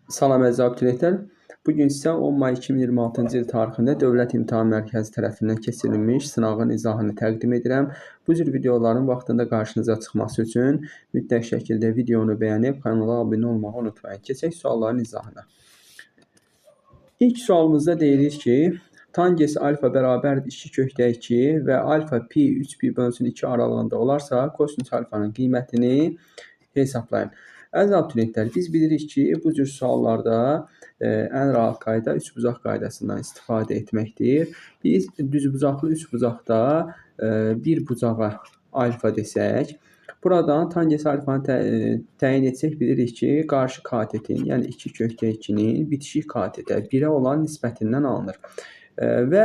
Salam əziz abituriyentlər. Bugün sizə 10 may 2026-cı il tarixində Dövlət İmtahan Mərkəzi tərəfindən keçirilmiş sınağın izahını təqdim edirəm. Bu cür videoların vaxtında qarşınıza çıxması üçün mütləq şəkildə videonu bəyənib kanala abunə olmağı unutmayın. Keçək sualların izahına. İlk sualımızda deyilir ki, tangens alfa bərabərdir 2 kökdə 2 və alfa pi 3 pi bölünsün 2 aralığında olarsa, kosinüs alfanın qiymətini hesablayın. Əziz abituriyentlər, biz bilirik ki, bu cür suallarda ən rahat qayda üçbucaq qaydasından istifadə etməkdir. Biz düzbucaqlı üçbucaqda bir bucağa alfa desək, buradan tangens alfanı təyin etsək bilirik ki, qarşı katetin, yəni 2 kökdə 2-nin bitişik katetə 1-ə olan nisbətindən alınır. Və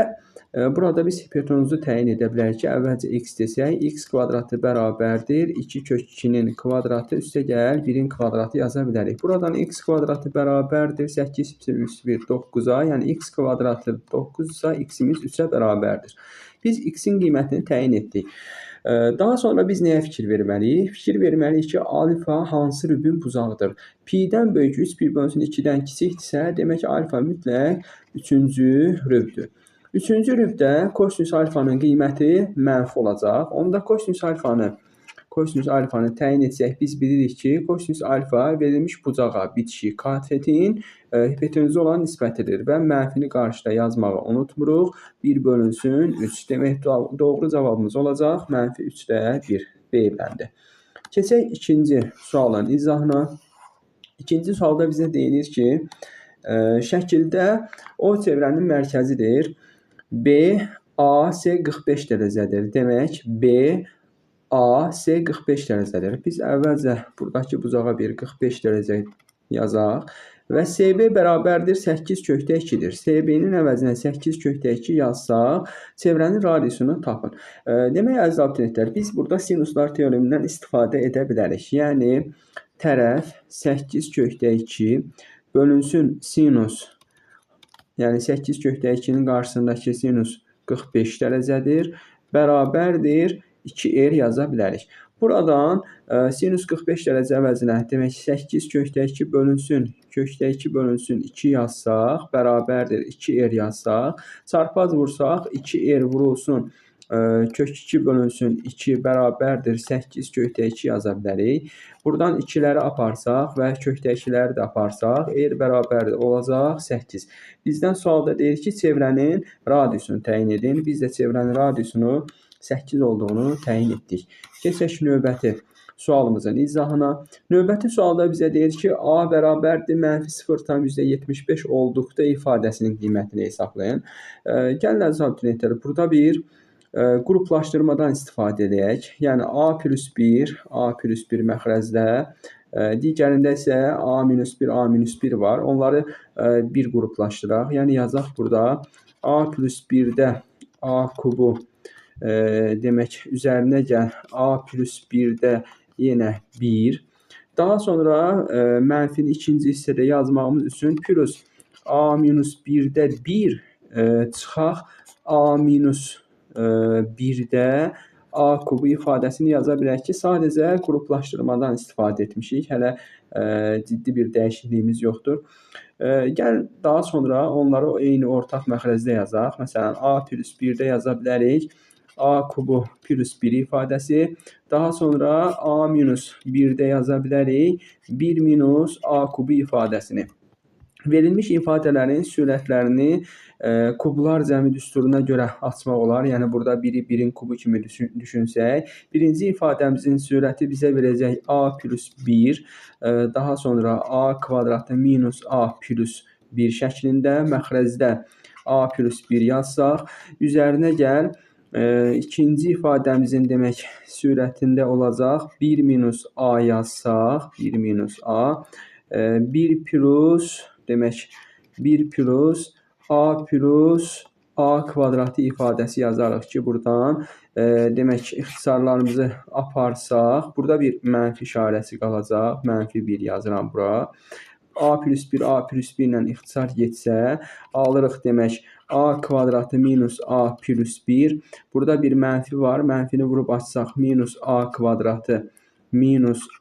burada biz hipotenuzu təyin edə bilərik ki, əvvəlcə x desək, x kvadratı bərabərdir 2 kök 2-nin kvadratı üstə gəl 1-in kvadratı yaza bilərik. Buradan x kvadratı bərabərdir 8 + 1 9-a, yəni x kvadratı 9-sa x-imiz 3-ə bərabərdir. Biz x-in qiymətini təyin etdik. Daha sonra biz nəyə fikir verməliyik? Fikir verməliyik ki, alfa hansı rübün buzağıdır? Pi-dən böyük 3pi bölünsün 2-dən kiçikdirsə, demək ki, alfa mütləq 3-cü rübdür. 3-cü rübdə kosinüs alfanın qiyməti mənfi olacaq. Onda kosinüs alfanı təyin etsək, biz bilirik ki, kosinüs alfa verilmiş bucağa bitişik katetin hipotenuzu olan nisbətidir və mənfini qarşıda yazmağı unutmuruq. 1 bölünsün 3. Demək, doğru cavabımız olacaq -3/1 B bəndi. Keçək ikinci sualın izahına. İkinci sualda bizə deyilir ki, şəkildə O çevrənin mərkəzidir. B, A, S 45 dərəcədir. Demək, B, A, S 45 dərəcədir. Biz əvvəlcə buradakı bucağa bir 45 dərəcə yazaq və SB bərabərdir 8 kökdə 2-dir. SB-nin əvəzinə 8 kökdə 2 yazsaq, çevrənin radiusunu tapın. Demək, əziz abituriyentlər, biz burada sinuslar teoremindən istifadə edə bilərik. Yəni, tərəf 8 kökdə 2 bölünsün sinus, yəni 8 kökdə 2-nin qarşısındakı sinus 45 dərəcədir, bərabərdir 2R yaza bilərik. Buradan sinus 45 dərəcə əvəzinə demək 8 kökdə 2 bölünsün, kökdə 2 bölünsün 2 yazsaq, bərabərdir 2R yazsaq, çarpaz vursaq 2R vurulsun kök 2 bölünsün 2 bərabərdir 8 kökdə 2 yaza bilərik. Buradan 2-ləri aparsaq və kökdəkiləri də aparsaq, R bərabərdir olacaq 8. Bizdən sualda deyir ki, çevrənin radiusunu təyin edin. Biz də çevrənin radiusunu 8 olduğunu təyin etdik. Keçək növbəti sualımızın izahına. Növbəti sualda bizə deyir ki, A bərabərdir -0,75 olduqda ifadəsinin qiymətini hesablayın. Gəlin əziz abituriyentlər, burada bir qruplaşdırmadan istifadə edək. Yəni A + 1 məxrəcdə, digərində isə A-1 var. Onları bir qruplaşdıraq. Yəni yazaq burada A + 1-də A kubu demək üzərinə gəl A + 1-də yenə 1. Daha sonra mənfini ikinci hissədə yazmağımız üçün plus A-1-də 1 çıxaq A-1-də A kubu ifadəsini yaza bilərik ki, sadəcə qruplaşdırmadan istifadə etmişik. Hələ ciddi bir dəyişikliyimiz yoxdur. Gəlin daha sonra onları eyni ortaq məxrəcdə yazaq. Məsələn, A + 1-də yaza bilərik. A kubu + 1 ifadəsi. Daha sonra A-1-də yaza bilərik. 1 - A kubu ifadəsini. Verilmiş ifadələrin sürətlərini kublar cəmi düsturuna görə açmaq olar. Yəni, burada 1-i 1-in kubu kimi düşünsək, birinci ifadəmizin sürəti bizə verəcək A + 1, daha sonra A kvadratı - A + 1 şəklində məxrəcdə A + 1 yazsaq, üzərinə gəl, ikinci ifadəmizin demək sürətində olacaq 1 - A yazsaq, 1 - A, 1 plus demək 1 plus A plus A kvadratı ifadəsi yazarıq ki, buradan demək ixtisarlarımızı aparsaq, burada bir mənfi işarəsi qalacaq. -1 yazıram bura. A + 1 A + 1 ilə ixtisar getsə, alırıq demək A kvadratı - A + 1. Burada bir mənfi var. Mənfini vurub açsaq -A kvadratı -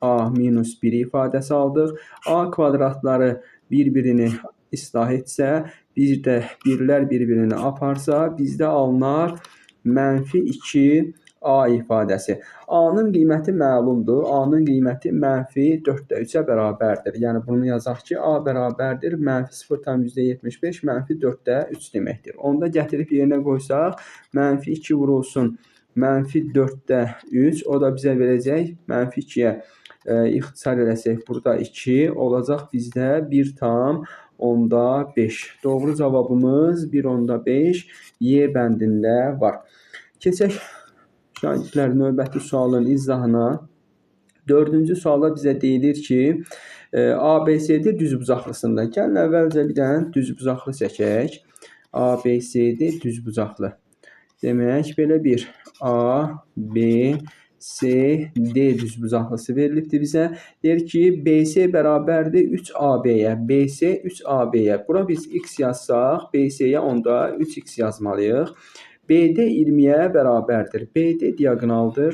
A - 1 ifadəsi aldıq. A kvadratları bir-birini islah etsə, bir də birlər bir-birini aparsa, bizdə alınar -2A ifadəsi. A-nın qiyməti məlumdur. A-nın qiyməti -4/3-ə bərabərdir. Yəni bunu yazaq ki, A bərabərdir -0,75 -4/3 deməkdir. Onda gətirib yerinə qoysaq, -2 vurulsun -4/3, o da bizə verəcək -2-yə ixtisar eləsək burada 2 olacaq bizdə 1,5. Doğru cavabımız 1,5 Y bəndində var. Keçək şagirdlər növbəti sualın izahına. 4-cü sualda bizə deyilir ki, ABCD düzbucaqlısında. Gəlin əvvəlcə bir dənə düzbucaqlı çəkək. ABCD düzbucaqlı. Demək, belə bir ABCD düzbucaqlısı verilibdir bizə. Deyir ki, BC bərabərdir 3AB-yə. BC 3AB-yə. Bura biz x yazsaq, BC-yə onda 3x yazmalıyıq. BD 20-yə bərabərdir. BD diaqonaldır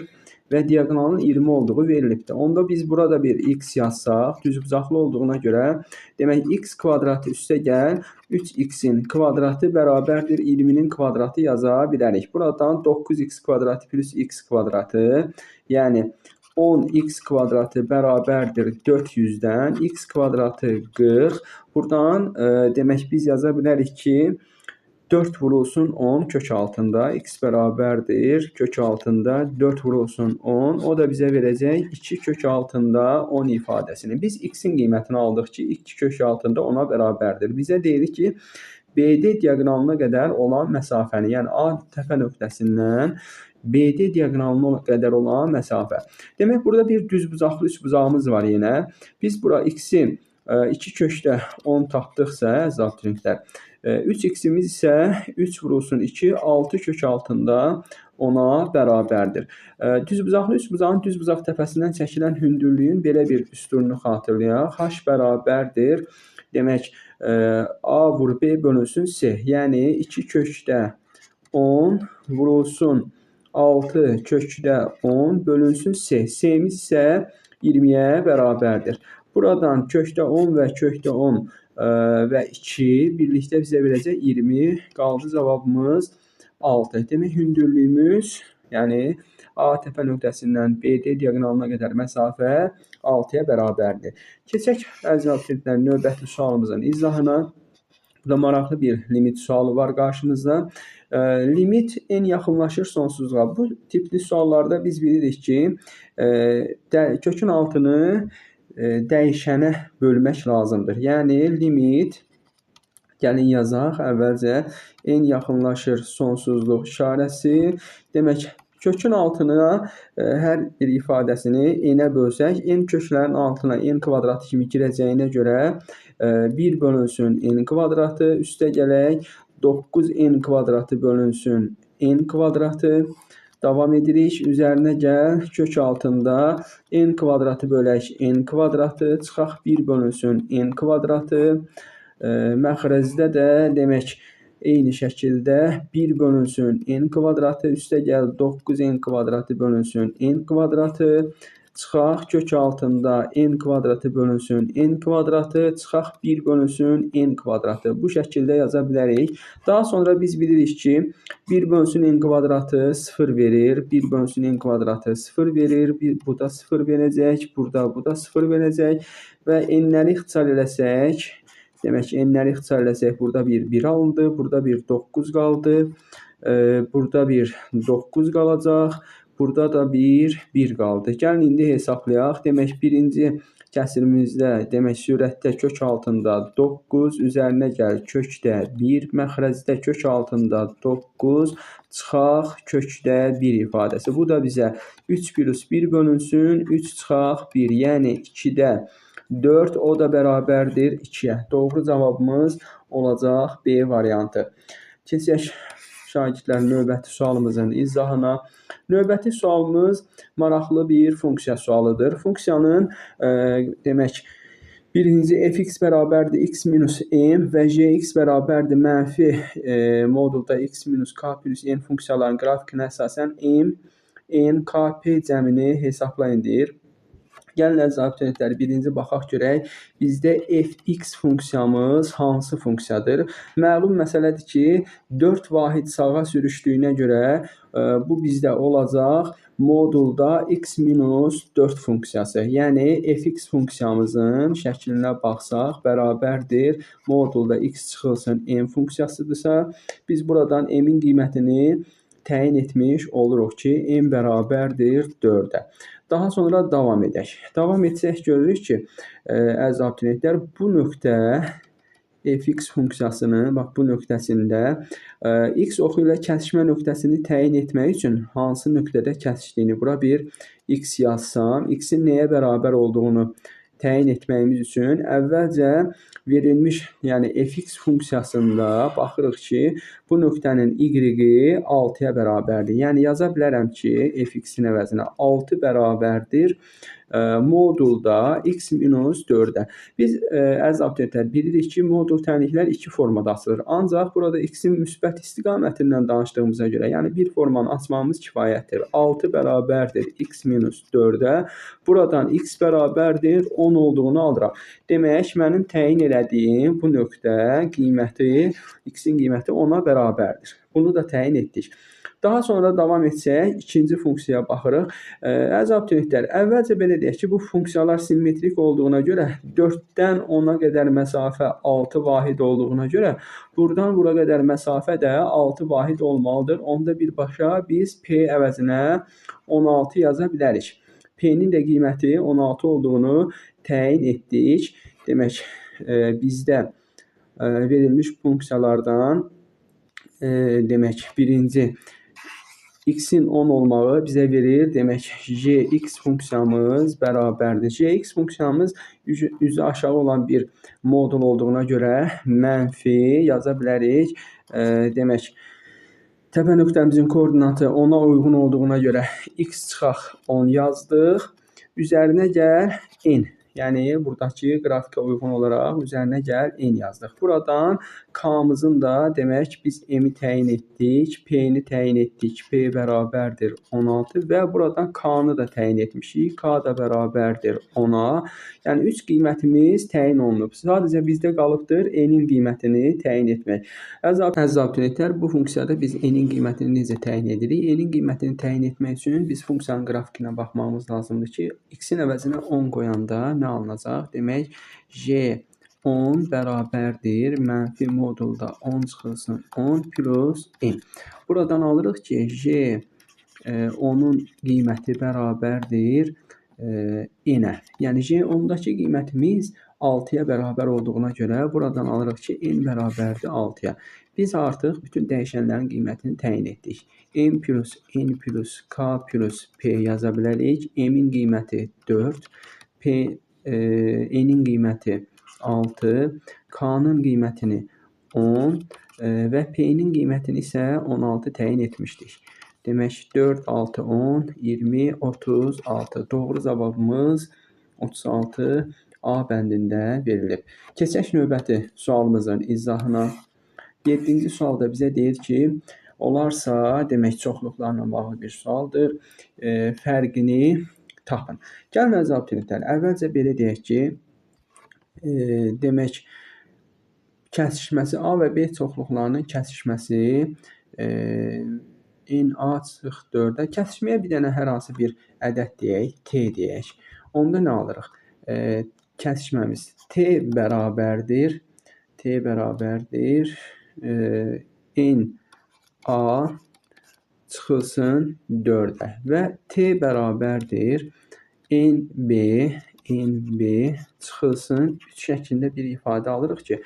və diaqonalın 20 olduğu verilibdir. Onda biz burada bir x yazsaq, düzbucaqlı olduğuna görə, demək x kvadratı üstə gəl, 3x-in kvadratı bərabərdir 20-nin kvadratı yaza bilərik. Buradan 9x kvadratı plus x kvadratı, yəni 10x kvadratı bərabərdir 400-dən, x kvadratı 40. Buradan demək biz yaza bilərik ki, 4 vurulsun 10 kök altında, x bərabərdir kök altında 4 vurulsun 10, o da bizə verəcək 2 kök altında 10 ifadəsini. Biz x-in qiymətini aldıq ki, 2 kök altında 10-a bərabərdir. Bizə deyilir ki, BD diaqonalına qədər olan məsafəni, yəni A təpə nöqtəsindən BD diaqonalına qədər olan məsafə. Demək, burada bir düzbucaqlı üçbucağımız var yenə. Biz bura x-i 2 kökdə 10 tapdıqsa, əziz abituriyentlər, 3x-imiz isə 3 vurulsun 2, 6 kök altında 10-a bərabərdir. Düzbucaqlı üçbucağın düzbucaq təpəsindən çəkilən hündürlüyün belə bir üstünlüyünü xatırlayaq. H bərabərdir. Demək, A vur B bölünsün C. Yəni 2 kökdə 10 vurulsun 6 kökdə 10 bölünsün C. C-miz isə 20-yə bərabərdir. Buradan kökdə 10 və kökdə 10 və 2 birlikdə bizə verəcək 20. Qaldı cavabımız 6. Demək, hündürlüyümüz, yəni A təpə nöqtəsindən BD diaqonalına qədər məsafə 6-ya bərabərdir. Keçək, əziz abituriyentlər, növbəti sualımızın izahına. Burada maraqlı bir limit sualı var qarşımızda. Limit n yaxınlaşır sonsuzluğa. Bu tipli suallarda biz bilirik ki, kökün altını dəyişənə bölmək lazımdır. Yəni, limit, gəlin yazaq, əvvəlcə n yaxınlaşır sonsuzluq işarəsi. Demək, kökün altına hər bir ifadəsini n-ə bölsək, n köklərin altına n kvadratı kimi girəcəyinə görə 1 bölünsün n kvadratı, üstə gələk 9n kvadratı bölünsün n kvadratı. Davam edirik. Üzərinə gəl, kök altında n kvadratı bölək n kvadratı, çıxaq 1 bölünsün n kvadratı. Məxrəcdə də demək, eyni şəkildə 1 bölünsün n kvadratı, üstə gəl 9n kvadratı bölünsün n kvadratı. Çıxaq kök altında n kvadratı bölünsün n kvadratı, çıxaq 1 bölünsün n kvadratı. Bu şəkildə yaza bilərik. Daha sonra biz bilirik ki, 1 bölünsün n kvadratı 0 verir, 1 bölünsün n kvadratı 0 verir, bu da 0 verəcək, burada bu da 0 verəcək və n-ləri ixtisar eləsək, demək ki, n-ləri ixtisar eləsək, burada bir 1 alındı, burada bir 9 qaldı, burada bir 9 qalacaq. Burada da bir qaldı. Gəlin indi hesablayaq. Demək, birinci kəsirimizdə, demək, sürətdə kök altında 9, üzərinə gəl kökdə 1, məxrəcdə kök altında 9, çıxaq kökdə 1 ifadəsi. Bu da bizə 3 plus 1 bölünsün, 3 çıxaq 1, yəni 2-də 4, o da bərabərdir 2-yə. Doğru cavabımız olacaq B variantı. Keçək şagirdlər növbəti sualımızın izahına. Növbəti sualımız maraqlı bir funksiya sualıdır. Funksiyanın demək, birinci fx bərabərdir x minus m və gx bərabərdir mənfi modulda x minus k plus n funksiyaların qrafikinə əsasən m, n, k, p cəmini hesablayın deyir. Gəlin əziz abituriyentlər, birinci baxaq görək bizdə fx funksiyamız hansı funksiyadır? Məlum məsələdir ki, 4 vahid sağa sürüşdüyünə görə bu bizdə olacaq modulda x minus 4 funksiyası. Yəni fx funksiyamızın şəklinə baxsaq bərabərdir modulda x çıxılsın n funksiyasıdırsa, biz buradan m-in qiymətini təyin etmiş oluruq ki, n bərabərdir 4-ə. Daha sonra davam edək. Davam etsək görürük ki, əziz abituriyentlər, bu nöqtə fx funksiyasının bax bu nöqtəsində x oxu ilə kəsişmə nöqtəsini təyin etmək üçün hansı nöqtədə kəsişdiyini bura bir x yazsam, x-in nəyə bərabər olduğunu təyin etməyimiz üçün əvvəlcə verilmiş, yəni fx funksiyasında baxırıq ki, bu nöqtənin y-i 6-ya bərabərdir. Yəni yaza bilərəm ki, fx-in əvəzinə 6 bərabərdir modulda x minus 4-ə. Biz əziz abituriyentlər bilirik ki, modul tənliklər iki formada açılır. Ancaq burada x-in müsbət istiqamətindən danışdığımıza görə, yəni bir formanı açmamız kifayətdir. 6 bərabərdir x minus 4-ə. Buradan x bərabərdir 10 olduğunu alıraq. Demək, mənim təyin elədiyim bu nöqtə qiyməti, x-in qiyməti 10-a bərabərdir. Bunu da təyin etdik. Daha sonra davam etsək, ikinci funksiyaya baxırıq. Əziz abituriyentlər, əvvəlcə belə deyək ki, bu funksiyalar simmetrik olduğuna görə 4-dən 10-a qədər məsafə 6 vahid olduğuna görə buradan bura qədər məsafə də 6 vahid olmalıdır. Onda birbaşa biz p əvəzinə 16 yaza bilərik. P-nin də qiyməti 16 olduğunu təyin etdik. Demək, bizdə verilmiş funksiyalardan demək, birinci x-in 10 olmağı bizə verir. Demək, gx funksiyamız bərabərdir. Gx funksiyamız üzü aşağı olan bir modul olduğuna görə mənfi yaza bilərik. Demək, təpə nöqtəmizin koordinatı 10-a uyğun olduğuna görə x çıxaq 10 yazdıq. Üzərinə gəl n. Yəni, buradakı qrafika uyğun olaraq üzərinə gəl n yazdıq. Buradan k-mızın da demək biz m-i təyin etdik, p-ni təyin etdik. P bərabərdir 16 və buradan k-nı da təyin etmişik. K da bərabərdir 10-a. Yəni, 3 qiymətimiz təyin olunub. Sadəcə bizdə qalıbdır n-in qiymətini təyin etmək. Əziz abituriyentlər, bu funksiyada biz n-in qiymətini necə təyin edirik? N-in qiymətini təyin etmək üçün biz funksiyanın qrafikinə baxmamız lazımdır ki, x-in əvəzinə 10 qoyanda nə alınacaq? Demək, j 10 bərabərdir mənfi modulda 10 çıxılsın 10 plus n. Buradan alırıq ki, j 10-un qiyməti bərabərdir n-ə. Yəni, j 10-dakı qiymətimiz 6-ya bərabər olduğuna görə buradan alırıq ki, n bərabərdir 6-ya. Biz artıq bütün dəyişənlərin qiymətini təyin etdik. M plus n plus k plus p yaza bilərik. M-in qiyməti 4, n-in qiyməti 6, k-nın qiymətini 10 və p-nin qiymətini isə 16 təyin etmişdik. Demək, 4, 6, 10, 20, 36. Doğru cavabımız 36 A bəndində verilib. Keçək növbəti sualımızın izahına. 7-ci sualda bizə deyir ki, olarsa, demək, çoxluqlarla bağlı bir sualdır. Fərqini tapın. Gəlin əziz abituriyentlər, əvvəlcə belə deyək ki, demək, kəsişməsi A və B çoxluqlarının kəsişməsi n-a çıxıq 4-ə. Kəsişməyə bir dənə hər hansı bir ədəd deyək, t deyək. Onda nə alırıq? Kəsişməmiz t bərabərdir n-a çıxılsın 4-ə və t bərabərdir nb çıxılsın 3 şəklində bir ifadə alırıq ki,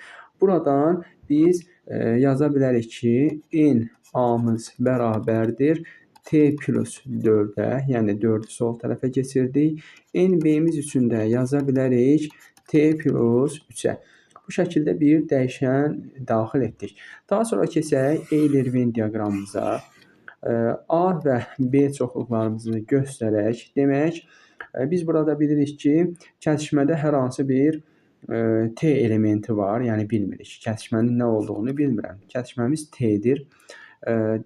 buradan biz yaza bilərik ki, n-a-mız bərabərdir t plus 4-ə, yəni 4-ü sol tərəfə keçirdik. nb-miz üçün də yaza bilərik t plus 3-ə. Bu şəkildə bir dəyişən daxil etdik. Daha sonra keçək Euler-Venn diaqramımıza. A və B çoxluqlarımızı göstərək. Demək, biz burada bilirik ki, kəsişmədə hər hansı bir t elementi var, yəni bilmirik. Kəsişmənin nə olduğunu bilmirəm. Kəsişməmiz t-dir.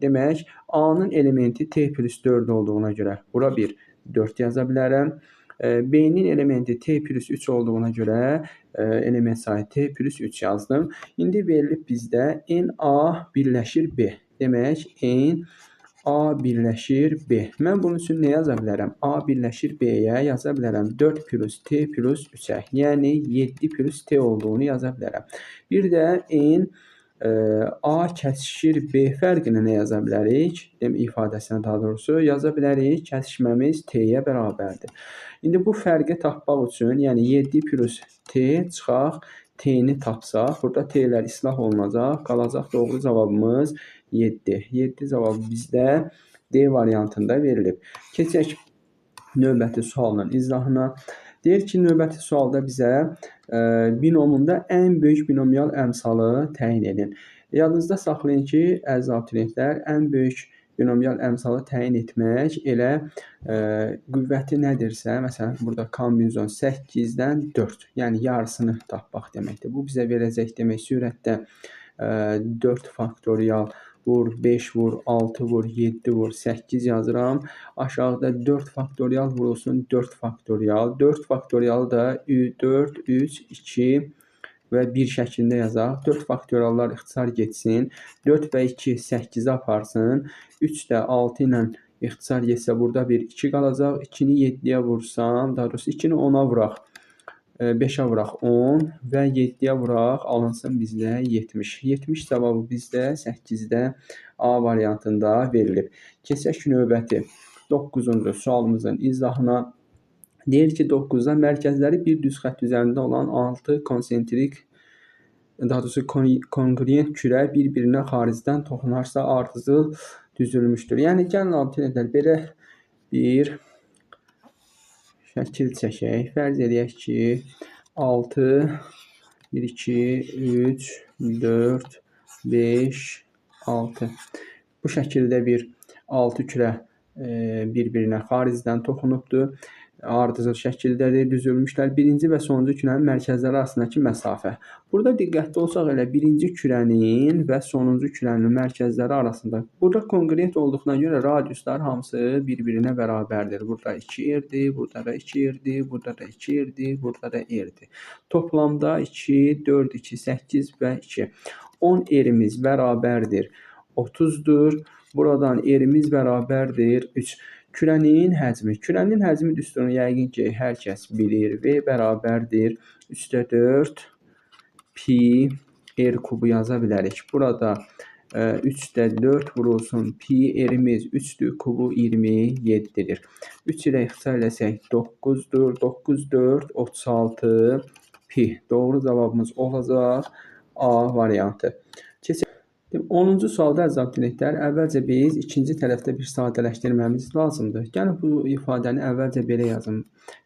Demək, A-nın elementi t plus 4 olduğuna görə bura bir 4 yaza bilərəm. B-nin elementi T plus 3 olduğuna görə element sayı T plus 3 yazdım. İndi verilib bizdə NA birləşir B. Demək, A birləşir B. Mən bunun üçün nə yaza bilərəm? A birləşir B-yə yaza bilərəm 4 plus T plus 3-ə. Yəni 7 plus T olduğunu yaza bilərəm. Bir də A kəsişir B fərqini nə yaza bilərik? İfadəsinə daha doğrusu yaza bilərik. Kəsişməmiz T-yə bərabərdir. İndi bu fərqi tapmaq üçün, yəni 7 plus T çıxaq, T-ni tapsaq, burada T-lər islah olunacaq, qalacaq doğru cavabımız 7. 7 cavabı bizdə D variantında verilib. Keçək növbəti sualın izahına. Deyir ki, növbəti sualda bizə binomunda ən böyük binomial əmsalı təyin edin. Yadınızda saxlayın ki, əziz abituriyentlər, ən böyük binomial əmsalı təyin etmək elə qüvvəti nədirsə, məsələn, burada kombinizon 8-dən 4, yəni yarısını tapmaq deməkdir. Bu bizə verəcək demək sürətdə 4 faktorial vur, 5 vur, 6 vur, 7 vur, 8 yazıram. Aşağıda 4 faktorial vurulsun, 4 faktorial. 4 faktorial da 4, 3, 2 və 1 şəklində yazaq. 4 faktoriallar ixtisar getsin. 4 və 2 8-i aparsın. 3 də 6 ilə ixtisar getsə burada bir 2 qalacaq. 2-ni 7-yə vursam, daha doğrusu 2-ni 10-a vuraq. 5-ə vuraq 10 və 7-yə vuraq, alınsın bizdə 70. 70 cavabı bizdə 8-də A variantında verilib. Keçək növbəti 9-cu sualımızın izahına. Deyir ki, 9-da mərkəzləri bir düz xətt üzərində olan 6 konsentrik, daha doğrusu konqruent kürə bir-birinə xaricdən toxunarsa ardıcıl düzülmüşdür. Yəni, gəlin abituriyentlər, belə bir şəkil çəkək. Fərz edək ki, 6, 1, 2, 3, 4, 5, 6. Bu şəkildə bir 6 kürə bir-birinə xaricdən toxunubdur. Ardıcıl şəkildədir, düzülmüşlər. Birinci və sonuncu kürənin mərkəzləri arasındakı məsafə. Burada diqqətli olsaq elə birinci kürənin və sonuncu kürənin mərkəzləri arasında. Burada konqruent olduğuna görə radiuslar hamısı bir-birinə bərabərdir. Burada 2 yerdir, burada da 2 yerdir, burada da 2 yerdir, burada da yerdir. Toplamda 2, 4, 2, 8 və 2. 10 yerimiz bərabərdir 30-dur. Buradan yerimiz bərabərdir 3. Kürənin həcmi. Kürənin həcmi düsturunu yəqin ki, hər kəs bilir. V bərabərdir 3/4 pi r kubu yaza bilərik. Burada 3/4 vurulsun pi r'imiz 3'dür, kubu 27'dir. 3 ilə ixtisar eləsək 9'dur. 9, 4, 36 pi. Doğru cavabımız olacaq A variantı. 10-cu sualda əziz abituriyentlər, əvvəlcə biz ikinci tərəfdə bir sadələşdirməmiz lazımdır. Gəlin bu ifadəni əvvəlcə belə yazın.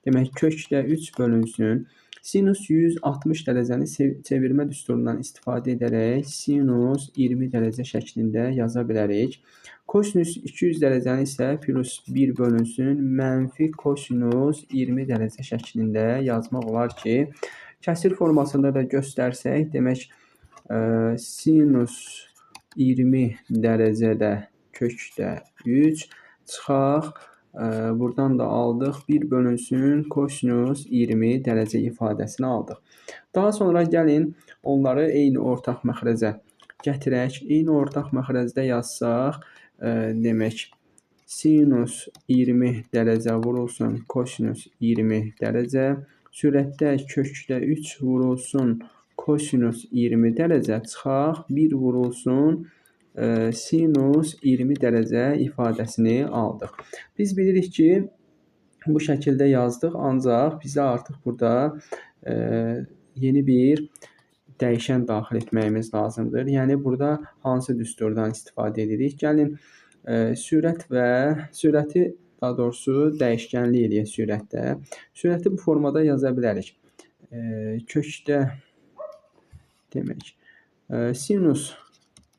Demək, kökdə 3 bölünsün. Sinus 160 dərəcəni çevirmə düsturundan istifadə edərək sinus 20 dərəcə şəklində yaza bilərik. Kosinus 200 dərəcəni isə plus 1 bölünsün. Mənfi kosinus 20 dərəcə şəklində yazmaq olar ki, kəsir formasında da göstərsək, demək, sinus 20 dərəcədə kökdə 3 çıxaq. Buradan da aldıq. 1 bölünsün kosinus 20 dərəcə ifadəsini aldıq. Daha sonra gəlin onları eyni ortaq məxrəcə gətirək. Eyni ortaq məxrəcdə yazsaq, demək, sinus 20 dərəcə vurulsun kosinus 20 dərəcə. Sürətdə kökdə 3 vurulsun kosinus 20 dərəcə çıxaq, 1 vurulsun sinus 20 dərəcə ifadəsini aldıq. Biz bilirik ki, bu şəkildə yazdıq, ancaq bizə artıq burada yeni bir dəyişən daxil etməyimiz lazımdır. Yəni, burada hansı düsturdan istifadə edirik? Gəlin, sürəti, daha doğrusu dəyişkənlik eləyək sürətdə. Sürəti bu formada yaza bilərik. Kökdə demək, sinus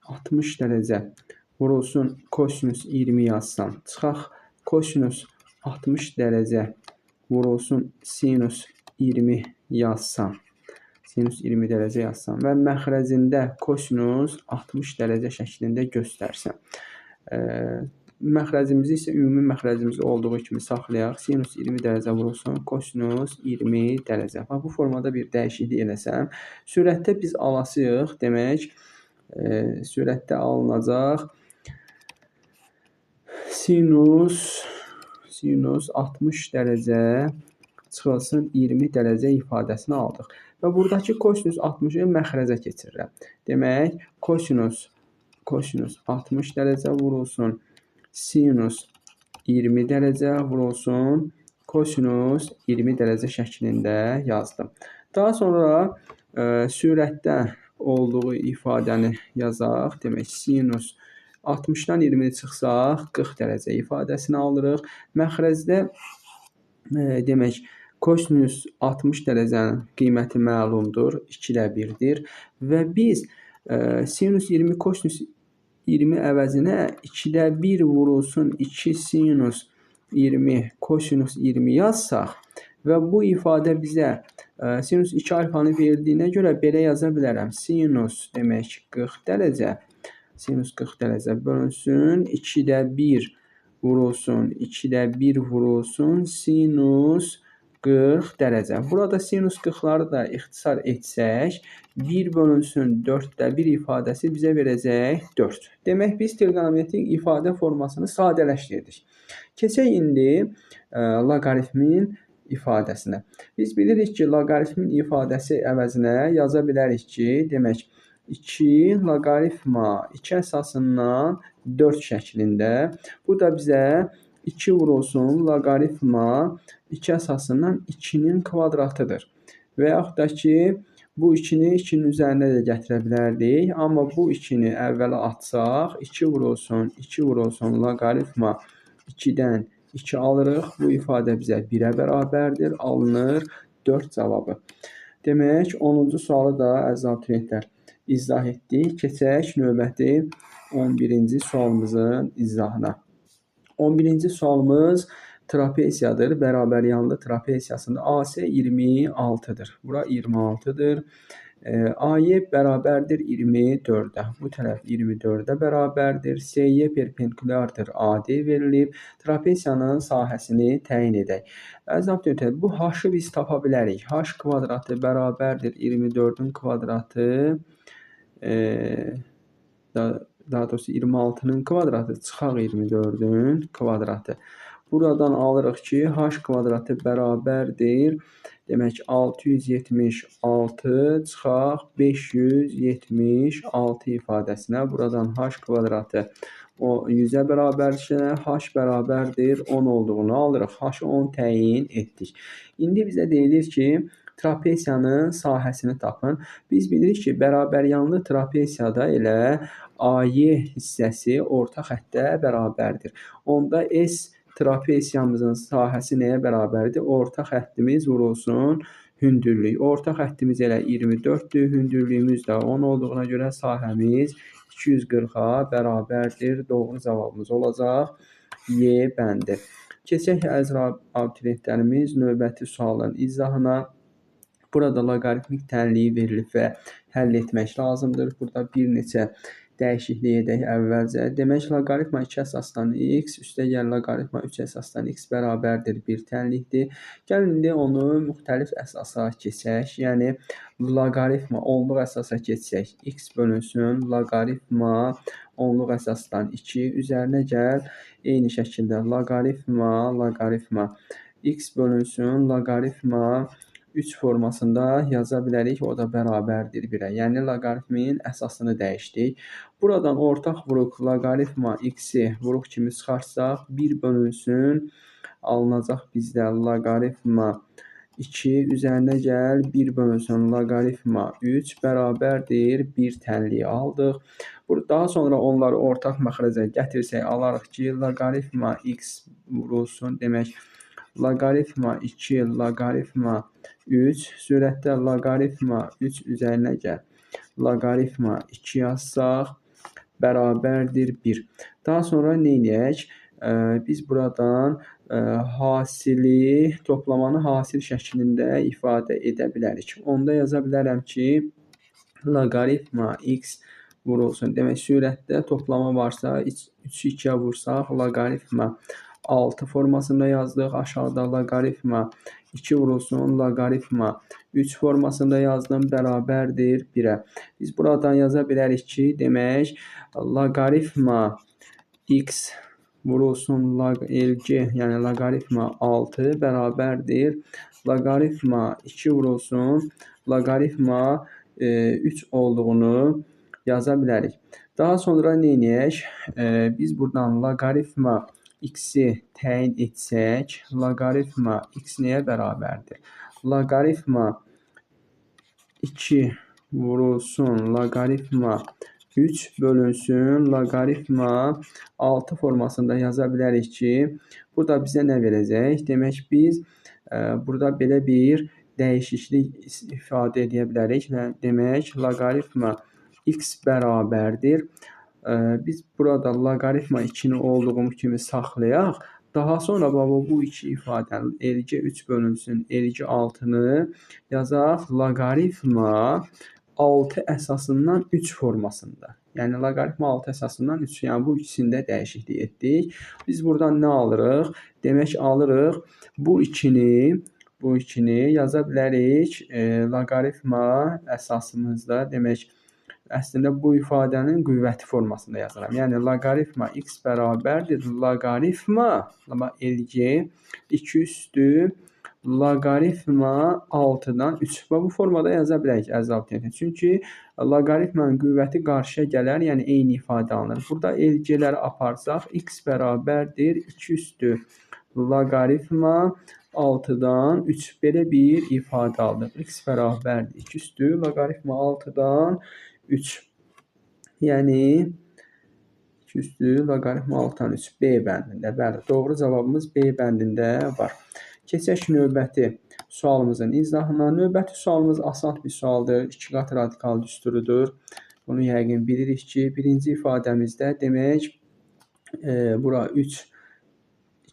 60 dərəcə vurulsun kosinus 20 yazsam, çıxaq kosinus 60 dərəcə vurulsun sinus 20 yazsam, sinus 20 dərəcə yazsam və məxrəcində kosinus 60 dərəcə şəklində göstərsəm. Məxrəcimizi isə ümumi məxrəcimiz olduğu kimi saxlayaq. Sinus 20 dərəcə vurulsun, kosinus 20 dərəcə. Bu formada bir dəyişiklik eləsəm, sürətdə biz alasıyıq. Demək, sürətdə alınacaq sinus 60 dərəcə çıxılsın 20 dərəcə ifadəsini aldıq. Və buradakı kosinus 60-ı məxrəcə keçirirəm. Demək, kosinus 60 dərəcə vurulsun, sinus 20 dərəcə vurulsun, kosinus 20 dərəcə şəklində yazdım. Daha sonra sürətdə olduğu ifadəni yazaq. Demək, sinus 60-dan 20 çıxsaq 40 dərəcə ifadəsini alırıq. Məxrəcdə demək, kosinus 60 dərəcənin qiyməti məlumdur, 2-də 1-dir və biz sinus 20 kosinus 20 əvəzinə 2-də 1 vurulsun 2 sinus 20 kosinus 20 yazsaq və bu ifadə bizə sinus 2 alfanı verdiyinə görə belə yaza bilərəm. Sinus demək 40 dərəcə, sinus 40 dərəcə bölünsün 2-də 1 vurulsun, 2-də 1 vurulsun sinus 40 dərəcə. Burada sinus 40-ları da ixtisar etsək, 1 bölünsün 4-də 1 ifadəsi bizə verəcək 4. Demək, biz trigonometrik ifadə formasını sadələşdirdik. Keçək indi loqaritmin ifadəsinə. Biz bilirik ki, loqaritmin ifadəsi əvəzinə yaza bilərik ki, demək, 2 loqaritma 2 əsasından 4 şəklində. Bu da bizə 2 vurulsun loqaritma 2 əsasından 2-nin kvadratıdır. Və yaxud da ki, bu 2-ni 2-nin üzərinə də gətirə bilərdik. Amma bu 2-ni əvvələ atsaq, 2 vurulsun loqaritma 2-dən 2 alırıq. Bu ifadə bizə 1-ə bərabərdir. Alınır 4 cavabı. Demək, 10-cu sualı da əziz abituriyentlər izah etdik. Keçək növbəti 11-ci sualımızın izahına. 11-ci sualımız trapesiyadır. Bərabəryanlı trapesiyasında AC 26-dır. Bura 26-dır. AY bərabərdir 24-də. Bu tərəf 24-də bərabərdir. SY perpendikulyardır. AD verilib. Trapesiyanın sahəsini təyin edək. Əziz abituriyentlər, bu H-ı biz tapa bilərik. H kvadratı bərabərdir 24-ün kvadratı. Daha doğrusu 26-nın kvadratı çıxaq 24-ün kvadratı. Buradan alırıq ki, H kvadratı bərabərdir. Demək, 676 çıxaq 576 ifadəsinə. Buradan H kvadratı 100-ə bərabərsə, H bərabərdir 10 olduğunu alırıq. H-ı 10 təyin etdik. İndi bizə deyilir ki, trapesiyanın sahəsini tapın. Biz bilirik ki, bərabəryanlı trapesiyada elə AY hissəsi orta xəttə bərabərdir. Onda S trapesiyamızın sahəsi nəyə bərabərdir? Orta xəttimiz vurulsun hündürlük. Orta xəttimiz elə 24-dür, hündürlüyümüz də 10 olduğuna görə sahəmiz 240-a bərabərdir. Doğru cavabımız olacaq Y bəndi. Keçək əziz abituriyentlərimiz növbəti sualın izahına. Burada loqaritmik tənliyi verilib və həll etmək lazımdır. Burada bir neçə dəyişiklik edək əvvəlcə. Demək, loqaritma 2 əsasdan x, üstəgəl loqaritma 3 əsasdan x bərabərdir 1 tənlikdir. Gəlin, indi onu müxtəlif əsasa keçək. Yəni, loqaritma onluq əsasa keçsək, x bölünsün loqaritma onluq əsasdan 2 üzərinə gəl. Eyni şəkildə loqaritma x bölünsün loqaritma 3 formasında yaza bilərik, o da bərabərdir 1-ə. Yəni, loqaritmin əsasını dəyişdik. Buradan ortaq vuruq loqaritma x-i vuruq kimi çıxarsaq, 1 bölünsün, alınacaq bizdə loqaritma 2 üzərinə gəl, 1 bölünsün loqaritma 3 bərabərdir 1 tənliyi aldıq. Daha sonra onları ortaq məxrəcə gətirsək, alarıq ki, loqaritma x vurulsun, demək, loqaritma 2, loqaritma 3, sürətdə loqaritma 3 üzərinə gəl, loqaritma 2 yazsaq, bərabərdir 1. Daha sonra nə edək? Biz buradan hasili, toplamanı hasil şəklində ifadə edə bilərik. Onda yaza bilərəm ki, loqaritma x vurulsun. Demək, sürətdə toplama varsa, 3-ü 2-yə vursaq, loqaritma 6 formasında yazdıq. Aşağıda loqaritma 2 vurulsun, loqaritma 3 formasında yazdım, bərabərdir 1-ə. Biz buradan yaza bilərik ki, demək, loqaritma x vurulsun LG, yəni loqaritma 6 bərabərdir. Loqaritma 2 vurulsun, loqaritma 3 olduğunu yaza bilərik. Daha sonra nə edək? Biz buradan loqaritma x-i təyin etsək, loqaritma x nəyə bərabərdir? Loqaritma 2 vurulsun, loqaritma 3 bölünsün, loqaritma 6 formasında yaza bilərik ki, burada bizə nə verəcək? Demək, biz burada belə bir dəyişiklik ifadə edə bilərik. Demək, loqaritma x bərabərdir. Biz burada loqaritma 2-ni olduğu kimi saxlayaq. Daha sonra bu iki ifadənin LG 3 bölünsün, LG 6-nı yazaq loqaritma 6 əsasından 3 formasında. Yəni, loqaritma 6 əsasından 3. Yəni, bu ikisində dəyişiklik etdik. Biz buradan nə alırıq? Demək, alırıq bu ikini yaza bilərik loqaritma əsasımızda. Demək, əslində bu ifadənin qüvvəti formasında yazıram. Yəni, loqaritma x bərabərdir loqaritma LG 2 üstü loqaritma 6-dan 3. Bu formada yaza bilərik əziz abituriyentlər. Çünki loqaritmanın qüvvəti qarşıya gələr, yəni eyni ifadə alınır. Burada LG-ləri aparsaq, x bərabərdir 2 üstü loqaritma 6-dan 3. Belə bir ifadə aldıq. X bərabərdir 2 üstü loqaritma 6-dan 3. Yəni, 2 üstü loqaritma 6-dan 3. B bəndində. Bəli, doğru cavabımız B bəndində var. Keçək növbəti sualımızın izahına. Növbəti sualımız asan bir sualdır. 2 qat radikal düsturudur. Bunu yəqin bilirik ki, birinci ifadəmizdə demək, bura 3,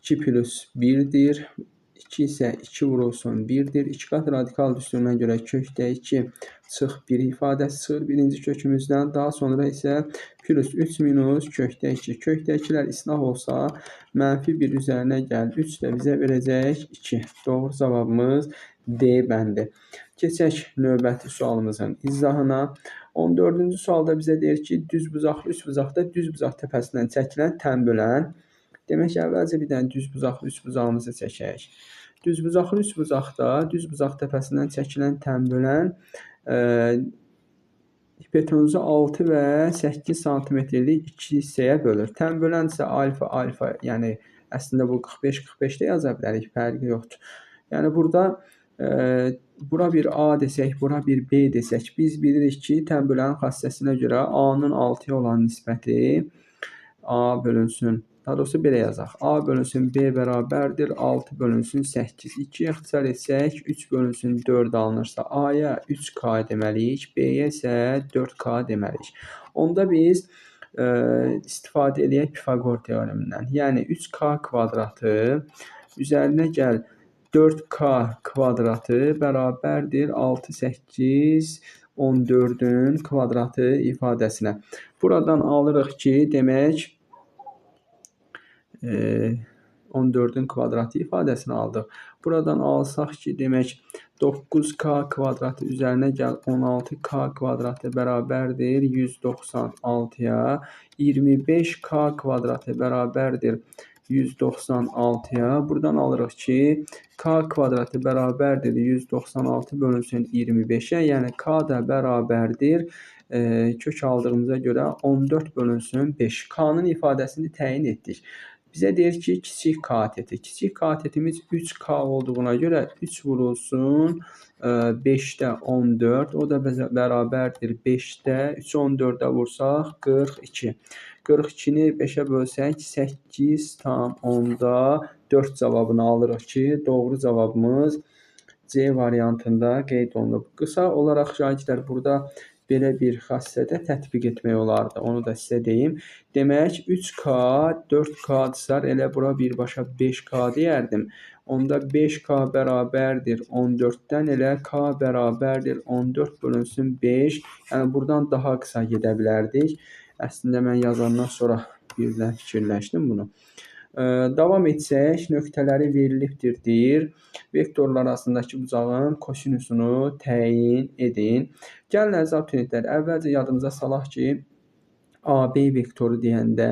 2 plus 1-dir. 2 isə 2 vurulsun 1-dir. 2 qat radikal düsturuna görə kökdə 2 çıx 1 ifadəsi çıxır birinci kökümüzdən. Daha sonra isə plus 3 minus kökdə 2. Kökdə 2-lər islah olsa, mənfi 1 üzərinə gəl. 3 də bizə verəcək 2. Doğru cavabımız D bəndi. Keçək növbəti sualımızın izahına. 14-cü sualda bizə deyir ki, düzbucaqlı üçbucaqda düzbucaq təpəsindən çəkilən tənbölən. Demək, əvvəlcə bir dənə düzbucaqlı üçbucağımızı çəkək. Düzbucaqlı üçbucaqda düzbucaq təpəsindən çəkilən tənbölən hipotenuzu 6 və 8 sm-lik 2 hissəyə bölür. Tənbölən isə alfa, yəni əslində bu 45-45-də yaza bilərik, fərqi yoxdur. Yəni, burada bura bir A desək, bura bir B desək, biz bilirik ki, tənbölənin xassəsinə görə A-nın 6-ya olan nisbəti A bölünsün. Daha doğrusu belə yazaq. A bölünsün B bərabərdir 6 bölünsün 8. 2-yə ixtisar etsək 3 bölünsün 4 alınırsa A-ya 3K deməliyik, B-yə isə 4K deməliyik. Onda biz istifadə edək Pifaqor teoremindən. Yəni 3K kvadratı üzərinə gəl 4K kvadratı bərabərdir 6, 8, 14-ün kvadratı ifadəsinə. Buradan alırıq ki, demək 14-ün kvadratı ifadəsini aldıq. Buradan alsaq ki, demək 9K kvadratı üzərinə gəl 16K kvadratı bərabərdir 196-ya. 25K kvadratı bərabərdir 196-ya. Buradan alırıq ki, K kvadratı bərabərdir 196 bölünsün 25-ə. Yəni, K da bərabərdir kök aldığımıza görə 14 bölünsün 5. K-nın ifadəsini təyin etdik. Bizə deyir ki, kiçik kateti. Kiçik katetimiz 3K olduğuna görə 3 vurulsun 5-də 14. O da bərabərdir 5-də. 3-ü 14-də vursaq 42. 42-ni 5-ə bölsək 8 tam 10-da 4 cavabını alırıq ki, doğru cavabımız C variantında qeyd olunub. Qısa olaraq şagirdlər burada belə bir xassədə tətbiq etmək olardı. Onu da sizə deyim. Demək, 3K, 4K-dırsa, elə bura birbaşa 5K deyərdim. Onda 5k bərabərdir 14-dən elə k bərabərdir 14 bölünsün 5. Yəni buradan daha qısa gedə bilərdik. Əslində mən yazandan sonra birdən fikirləşdim bunu. Davam etsək, nöqtələri verilibdir deyir. Vektorlar arasındakı bucağın kosinusunu təyin edin. Gəlin əziz abituriyentlər, əvvəlcə yadımıza salaq ki, AB vektoru deyəndə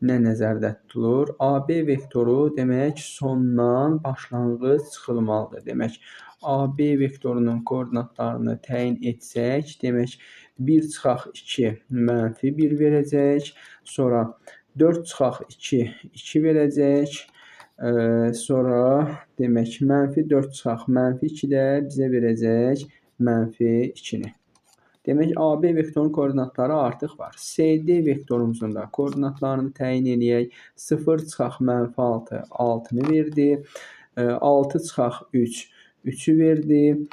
nə nəzərdə tutulur? AB vektoru demək sondan başlanğıc çıxılmalıdır. Demək, AB vektorunun koordinatlarını təyin etsək, demək 1 çıxaq 2 mənfi 1 verəcək. Sonra 4 çıxaq 2 2 verəcək. Sonra demək mənfi 4 çıxaq mənfi 2 də bizə verəcək mənfi 2-ni. Demək, AB vektorunun koordinatları artıq var. CD vektorumuzun da koordinatlarını təyin edək. 0 çıxaq mənfi 6 6-nı verdi. 6 çıxaq 3 3-ü verdi.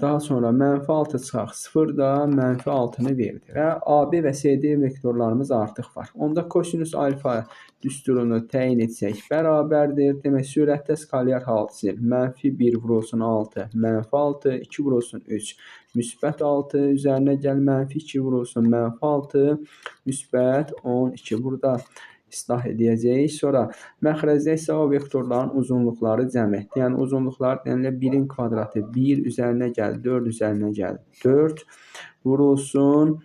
Daha sonra mənfi 6 çıxaq 0 da mənfi 6-nı verdi. Və AB və CD vektorlarımız artıq var. Onda kosinus alfa düsturunu təyin etsək bərabərdir. Demək, sürətdə skalyar hal çizilir. Mənfi 1 vurulsun 6, mənfi 6, 2 vurulsun 3, müsbət 6, üzərinə gəl mənfi 2 vurulsun mənfi 6, müsbət 12. Burada islah edəcəyik. Sonra məxrəcdə isə o vektorların uzunluqları cəm etdi. Yəni uzunluqlar deyilə 1-in kvadratı 1, üzərinə gəl 4, üzərinə gəl 4 vurulsun.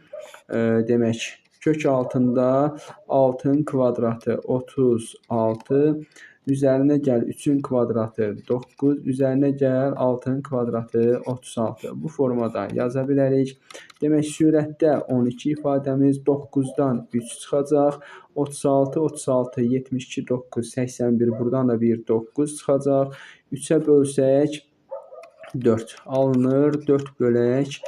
Demək, kök altında 6-nın kvadratı 36, üzərinə gəl 3-ün kvadratı 9, üzərinə gəl 6-nın kvadratı 36. Bu formada yaza bilərik. Demək, sürətdə 12 ifadəmiz 9-dan 3 çıxacaq. 36, 36, 72, 9, 81. Buradan da bir 9 çıxacaq. 3-ə bölsək 4 alınır. 4 bölək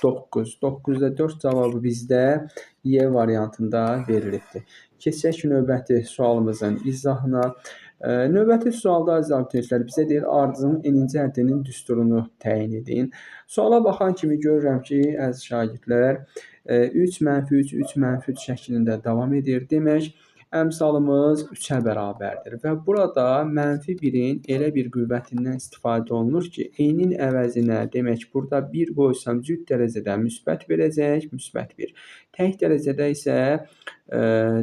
9. 9-da 4 cavabı bizdə Y variantında verilibdir. Keçək növbəti sualımızın izahına. Növbəti sualda əziz abituriyentlər bizə deyir, ardıcılın n-ci həddinin düsturunu təyin edin. Suala baxan kimi görürəm ki, əziz şagirdlər, 3 mənfi 3, 3 mənfi 3 şəklində davam edir. Demək, əmsalımız 3-ə bərabərdir. Və burada mənfi 1-in elə bir qüvvətindən istifadə olunur ki, n-in əvəzinə, demək, burada 1 qoysam cüt dərəcədə müsbət verəcək, müsbət 1. Tək dərəcədə isə,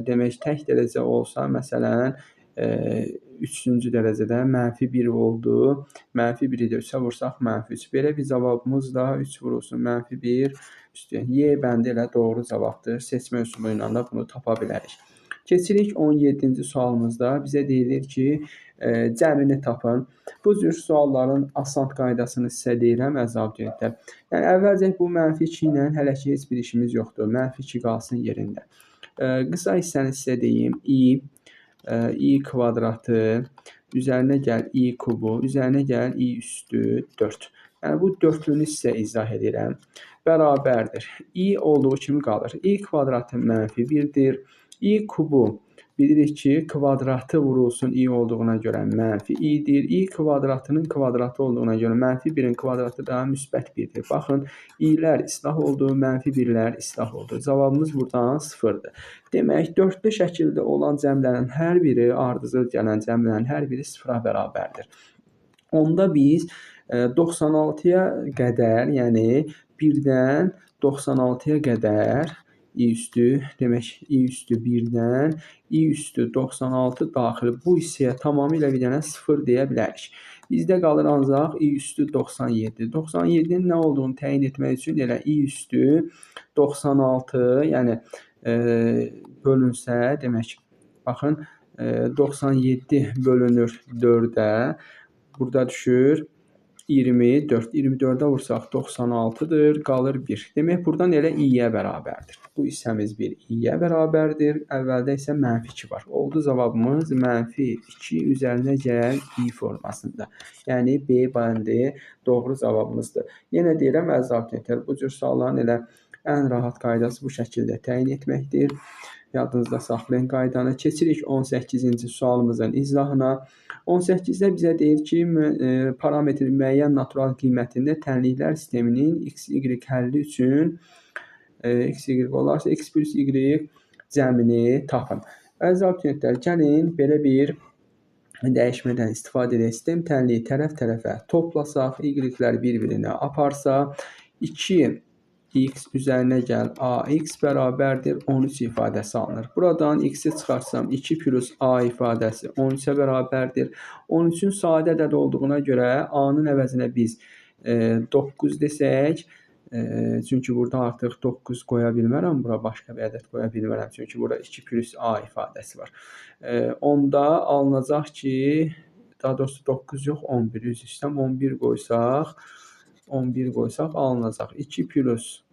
demək, tək dərəcə olsa, məsələn, 3-cü dərəcədə mənfi 1 oldu. Mənfi 1-i də 3-ə vursaq mənfi 3. Belə bir cavabımız da 3 vurulsun mənfi 1 üstü. Y bəndi elə doğru cavabdır. Seçmə üsulu ilə də bunu tapa bilərik. Keçirik 17-ci sualımızda. Bizə deyilir ki, cəmini tapın. Bu cür sualların asant qaydasını sizə deyirəm, əziz abituriyentlər. Yəni, əvvəlcə bu mənfi 2 ilə hələ ki heç bir işimiz yoxdur. Mənfi 2 qalsın yerində. Qısa hissəni sizə deyim. I kvadratı, üzərinə gəl I kubu, üzərinə gəl I üstü 4. Yəni, bu dörtlünü sizə izah edirəm. Bərabərdir. I olduğu kimi qalır. I kvadratı mənfi 1-dir. I kubu bilirik ki, kvadratı vurulsun I olduğuna görə mənfi i'dir. I kvadratının kvadratı olduğuna görə mənfi 1-in kvadratı da müsbət 1-dir. Baxın, i'lər islah oldu, mənfi 1-lər islah oldu. Cavabımız buradan 0-dır. Demək, dörtlü şəkildə olan cəmlərin hər biri, ardıcıl gələn cəmlərin hər biri 0-a bərabərdir. Onda biz 96-ya qədər, yəni 1-dən 96-ya qədər I üstü, demək, I üstü 1-dən I üstü 96 daxil bu hissəyə tamamilə bir dənə 0 deyə bilərik. Bizdə qalır ancaq I üstü 97. 97-nin nə olduğunu təyin etmək üçün elə I üstü 96, yəni bölünsə, demək, baxın, 97 bölünür 4-ə, burada düşür 24. 24-ə vursaq 96-dır, qalır 1. Demək, buradan elə i-yə bərabərdir. Bu hissəmiz bir i-yə bərabərdir. Əvvəldə isə mənfi 2 var. Oldu cavabımız mənfi 2 üzərinə gəl i formasında. Yəni, B bəndi doğru cavabımızdır. Yenə deyirəm, əziz abituriyentlər, bu cür sualların elə ən rahat qaydası bu şəkildə təyin etməkdir. Yadınızda saxlayın qaydanı. Keçirik 18-ci sualımızın izahına. 18-də bizə deyir ki, parametrin müəyyən natural qiymətində tənliklər sisteminin x, y həlli üçün x, y olarsa x plus y cəmini tapın. Əziz abituriyentlər, gəlin belə bir dəyişmədən istifadə edək. Sistem tənliyi tərəf-tərəfə toplasaq, y-lər bir-birinə aparsa, 2x üzərinə gəl ax bərabərdir 13 ifadəsi alınır. Buradan x-i çıxarsam 2 plus a ifadəsi 13-ə bərabərdir. 13-ün sadə ədəd olduğuna görə a-nın əvəzinə biz 9 desək, çünki burada artıq 9 qoya bilmərəm, bura başqa bir ədəd qoya bilmərəm, çünki burada 2 plus a ifadəsi var. Onda alınacaq ki, daha doğrusu 9 yox, 11 üzr istəyirəm, 11 qoysaq alınacaq. 2 plus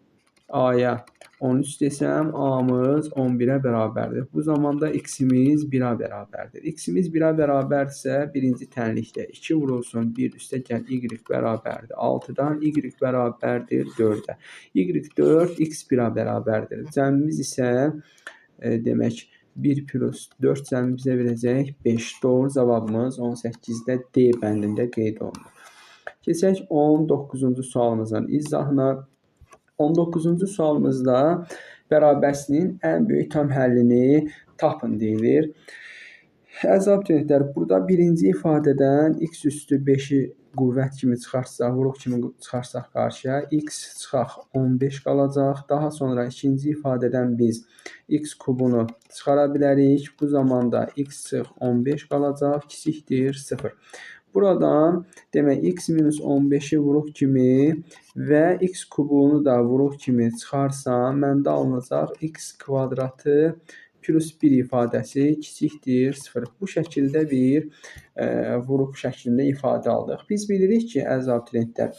a-ya 13 desəm, a-mız 11-ə bərabərdir. Bu zamanda x-imiz 1-ə bərabərdir. X-imiz 1-ə bərabərdirsə, birinci tənlikdə 2 vurulsun, 1 üstə gəl, y bərabərdir 6-dan, y bərabərdir 4-ə. Y 4, x 1-ə bərabərdir. Cəmimiz isə demək 1 plus 4 cəmi bizə verəcək 5. Doğru cavabımız 18-də D bəndində qeyd olunur. Keçək 19-cu sualımızın izahına. 19-cu sualımızda bərabərsinin ən böyük tam həllini tapın deyilir. Əziz abituriyentlər, burada birinci ifadədən x üstü 5-i qüvvət kimi çıxarsaq, vuruq kimi çıxarsaq qarşıya, x çıxaq 15 qalacaq. Daha sonra ikinci ifadədən biz x kubunu çıxara bilərik. Bu zamanda x çıx 15 qalacaq, kiçikdir 0. Buradan demək x minus 15-i vuruq kimi və x kubunu da vuruq kimi çıxarsam, məndə alınacaq x kvadratı plus 1 ifadəsi kiçikdir 0. Bu şəkildə bir vuruq şəklində ifadə aldıq. Biz bilirik ki, əziz abituriyentlər,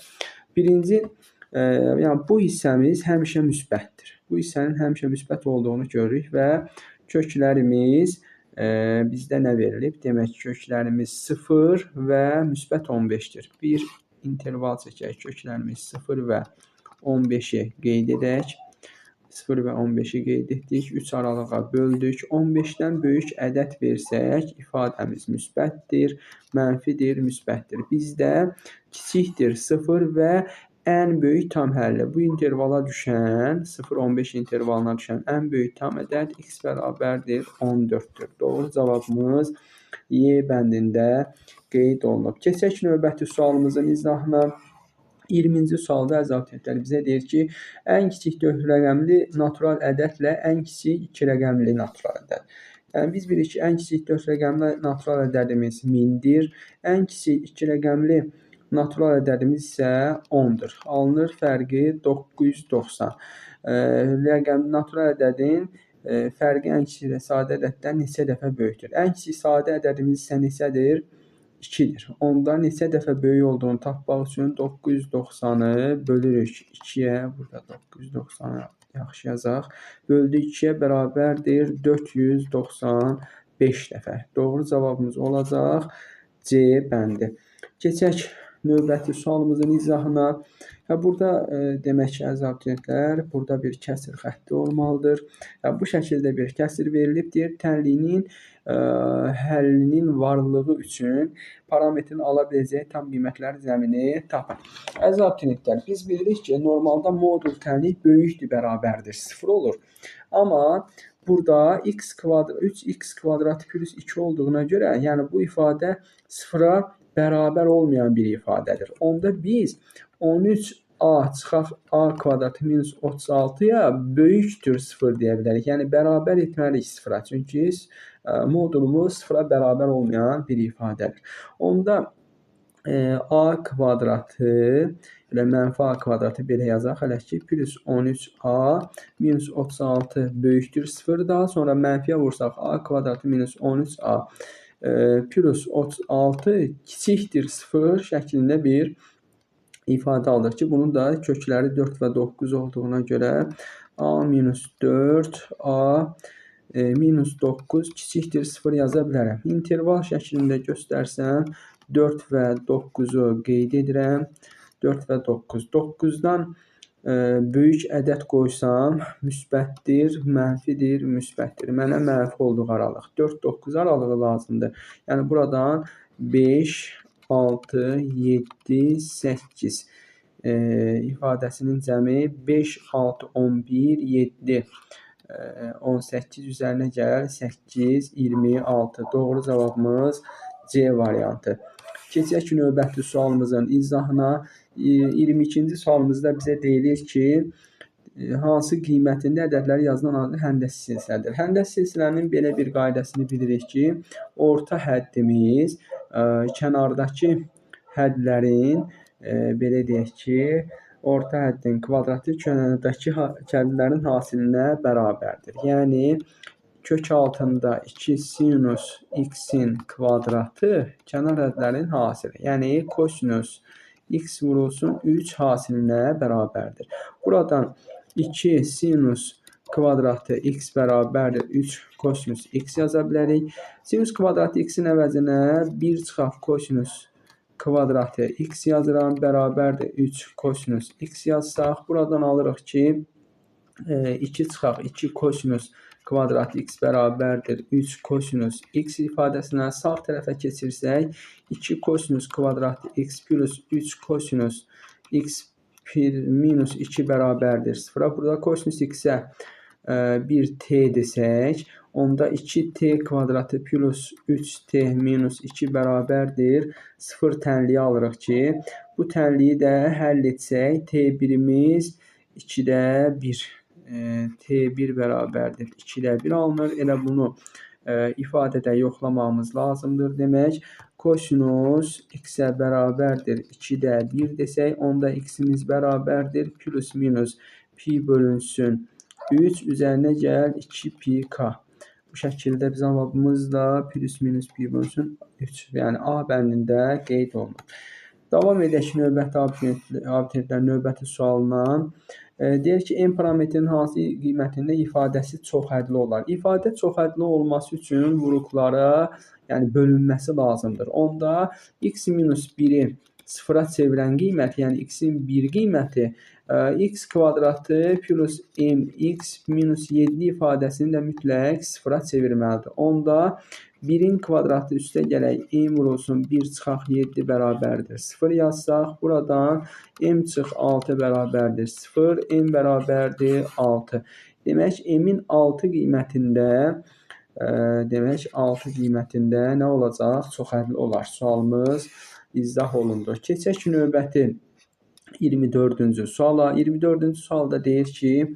birinci, yəni bu hissəmiz həmişə müsbətdir. Bu hissənin həmişə müsbət olduğunu görürük və köklərimiz bizdə nə verilib? Demək, köklərimiz 0 və müsbət 15-dir. Bir interval çəkək, köklərimiz 0 və 15-i qeyd edək. 0 və 15-i qeyd etdik, 3 aralığa böldük. 15-dən böyük ədəd versək, ifadəmiz müsbətdir, mənfidir, müsbətdir. Bizdə kiçikdir 0 və ən böyük tam həlli. Bu intervala düşən, 0-15 intervalına düşən ən böyük tam ədəd x bərabərdir 14-dür. Doğru cavabımız Y bəndində qeyd olunub. Keçək növbəti sualımızın izahına. 20-ci sualda əziz abituriyentlər bizə deyir ki, ən kiçik 4 rəqəmli natural ədədlə ən kiçik 2 rəqəmli natural ədəd. Yəni, biz bilirik ki, ən kiçik 4 rəqəmli natural ədədimiz 1000-dir. Ən kiçik 2 rəqəmli natural ədədimiz isə 10-dur. Alınır fərqi 990. Natural ədədin fərqi ən kiçik sadə ədəddən neçə dəfə böyükdür? Ən kiçik sadə ədədimiz isə neçədir? 2-dir. Onda neçə dəfə böyük olduğunu tapmaq üçün 990-ı bölürük 2-yə. Burada 990-ı yaxşı yazaq. Böldük 2-yə bərabərdir 495 dəfə. Doğru cavabımız olacaq C bəndi. Keçək növbəti sualımızın izahına. Burada demək ki, əziz abituriyentlər, burada bir kəsr xətti olmalıdır. Bu şəkildə bir kəsr verilibdir. Tənliyinin həllinin varlığı üçün parametrin ala biləcəyi tam qiymətlər cəmini tapın. Əziz abituriyentlər, biz bilirik ki, normalda modul tənlik böyükdür, bərabərdir, 0 olur. Amma burada 3x kvadratı plus 2 olduğuna görə, yəni bu ifadə 0-a bərabər olmayan bir ifadədir. Onda biz 13a çıxaq a kvadratı minus 36-ya böyükdür 0 deyə bilərik. Yəni, bərabər etməliyik 0-a. Çünki modulumuz 0-a bərabər olmayan bir ifadədir. Onda a kvadratı, mənfi a kvadratı belə yazaq, hələ ki, plus 13a minus 36 böyükdür 0. Daha sonra mənfiyə vursaq a kvadratı minus 13a plus 36 kiçikdir 0 şəklində bir ifadə aldıq ki, bunun da kökləri 4 və 9 olduğuna görə a minus 4, a minus 9 kiçikdir 0 yaza bilərəm. İnterval şəklində göstərsəm 4 və 9-u qeyd edirəm. 4 və 9. 9-dan böyük ədəd qoysam müsbətdir, mənfidir, müsbətdir. Mənə mənfi olduğu aralıq 4-9 aralığı lazımdır. Yəni buradan 5, 6, 7, 8 ifadəsinin cəmi 5, 6, 11, 7, 18 üzərinə gəl, 8, 26. Doğru cavabımız C variantı. Keçək ki, növbəti sualımızın izahına. 22-ci sualımızda bizə deyilir ki, hansı qiymətində ədədlər yazılan adı həndəsi silsilədir. Həndəsi silsilənin belə bir qaydasını bilirik ki, orta həddimiz kənardakı hədlərin belə deyək ki, orta həddin kvadratı kənardakı hədlərin hasilinə bərabərdir. Yəni kök altında 2 sinus x-in kvadratı kənar hədlərin hasili. Yəni kosinus x vurulsun 3 hasilinə bərabərdir. Buradan 2 sinus kvadratı x bərabərdir 3 kosinus x yaza bilərik. Sinus kvadratı x-in əvəzinə 1 çıxaq kosinus kvadratı x yazıram, bərabərdir 3 kosinus x yazsaq. Buradan alırıq ki, 2 çıxaq 2 kosinus kvadrat x bərabərdir 3 kosinus x ifadəsinə sağ tərəfə keçirsək 2 kosinus kvadrat x plus 3 kosinus x minus 2 bərabərdir 0. Burada kosinus x-ə 1t desək, onda 2t kvadratı plus 3t minus 2 bərabərdir 0 tənliyi alırıq ki, bu tənliyi də həll etsək, t1-imiz 2-də 1. T1 bərabərdir 2-də 1 alınır. Elə bunu ifadədə yoxlamamız lazımdır. Demək, kosinus x-ə bərabərdir 2-də 1 desək, onda x-imiz bərabərdir plus minus pi bölünsün 3 üzərinə gəl 2 pi k. Bu şəkildə cavabımız da plus minus pi bölünsün 3. Yəni A bəndində qeyd olunur. Davam edək növbəti abituriyentlərin növbəti sualına. Deyir ki, M parametrin hansı qiymətində ifadəsi çoxhədli olar? İfadə çoxhədli olması üçün vuruqlara, yəni bölünməsi lazımdır. Onda x minus 1-i sıfıra çevirən qiymət, yəni x-in 1 qiyməti x kvadratı plus mx minus 7 ifadəsini də mütləq sıfıra çevirməlidir. Onda 1-in kvadratı üstə gələk m vurulsun 1 çıxaq 7 bərabərdir 0 yazsaq, buradan m çıx 6 bərabərdir 0, m bərabərdir 6. Demək, m-in 6 qiymətində nə olacaq? Çoxhədli olar. Sualımız izah olundu. Keçək ki, növbəti 24-cü suala. 24-cü sualda deyir ki,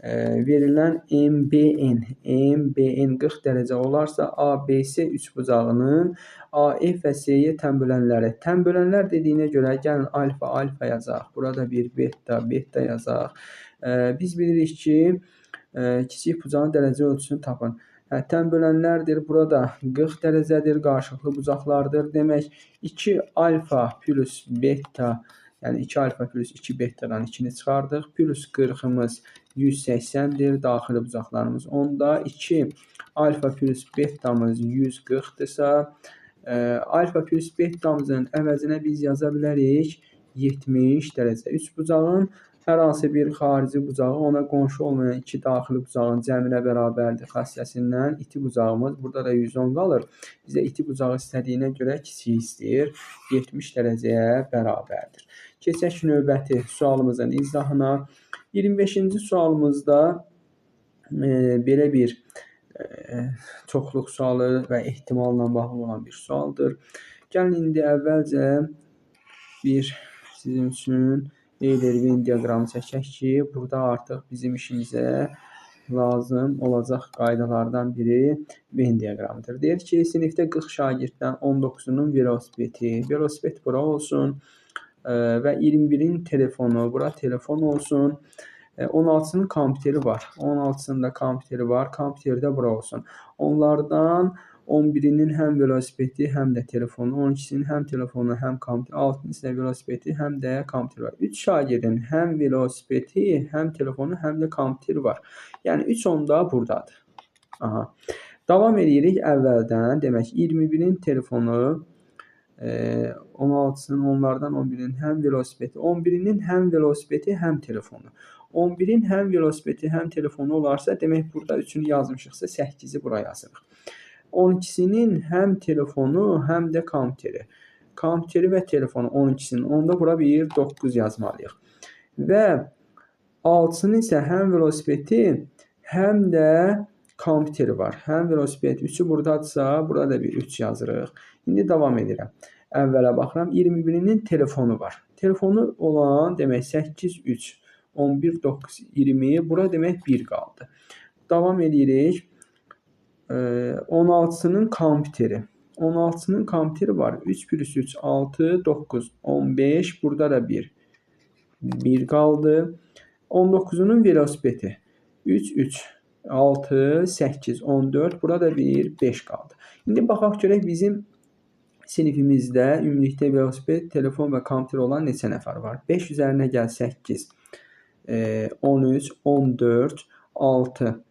verilən MBN 40 dərəcə olarsa ABC üçbucağının AF və CY tənbölənləri. Tənbölənlər dediyinə görə gəlin alfa yazaq. Burada bir beta yazaq. Biz bilirik ki, kiçik bucağın dərəcə ölçüsünü tapın. Tənbölənlərdir. Burada 40 dərəcədir. Qarşılıqlı bucaqlardır. Demək, 2 alfa plus beta, yəni 2 alfa plus 2 betadan 2-ni çıxardıq. Plus 40-ımız 180-dir. Daxili bucaqlarımız. Onda 2 alfa plus betamız 140-dırsa, alfa plus betamızın əvəzinə biz yaza bilərik 70 dərəcə. 3 bucağın hər hansı bir xarici bucağı ona qonşu olmayan 2 daxili bucağın cəminə bərabərdir xassəsindən iti bucağımız. Burada da 110 qalır. Bizə iti bucağı istədiyinə görə kiçik istəyir. 70 dərəcəyə bərabərdir. Keçək növbəti sualımızın izahına. 25-ci sualımızda belə bir çoxluq sualı və ehtimalla bağlı olan bir sualdır. Gəlin indi əvvəlcə bir sizin üçün Venn diaqramı çəkək ki, burada artıq bizim işimizə lazım olacaq qaydalardan biri Venn diaqramıdır. Deyir ki, sinifdə 40 şagirddən 19-unun velosiped bura olsun və 21-in telefonu, bura telefon olsun. 16-sının kompüteri var. 16-sının da kompüteri var. Kompüterdə bura olsun. Onlardan 11-inin həm velosipedi, həm də telefonu, 12-sinin həm telefonu, həm kompüteri, 6-sının isə velosipedi, həm də kompüteri var. 3 şagirdin həm velosipedi, həm telefonu, həm də kompüteri var. Yəni 3 onda buradadır. Davam edirik əvvəldən. Demək, 21-in telefonu, 16-sının onlardan 11-nin həm velosipedi, 11-nin həm velosipedi, həm telefonu. 11-in həm velosipedi, həm telefonu olarsa, demək, burada 3-ünü yazmışıqsa 8-i bura yazırıq. 12-sinin həm telefonu, həm də kompüteri. Kompüteri və telefonu 12-sinin. Onda bura bir 9 yazmalıyıq. Və 6-sının isə həm velosipedi, həm də kompüteri var. Həm velosiped 3-ü buradadırsa, burada da bir 3 yazırıq. İndi davam edirəm. Əvvələ baxıram. 21-nin telefonu var. Telefonu olan demək 8, 3, 11, 9, 20. Bura demək 1 qaldı. Davam edirik. 16-sının kompüteri. 16-sının kompüteri var. 3 plus 3, 6, 9, 15. Burada da 1 qaldı. 19-unun velosipedi. 3, 3, 6, 8, 14. Burada 5 qaldı. İndi baxaq görək bizim sinifimizdə ümumilikdə velosiped, telefon və kompüter olan neçə nəfər var? 5 üzərinə gəl 8, 13, 14, 6,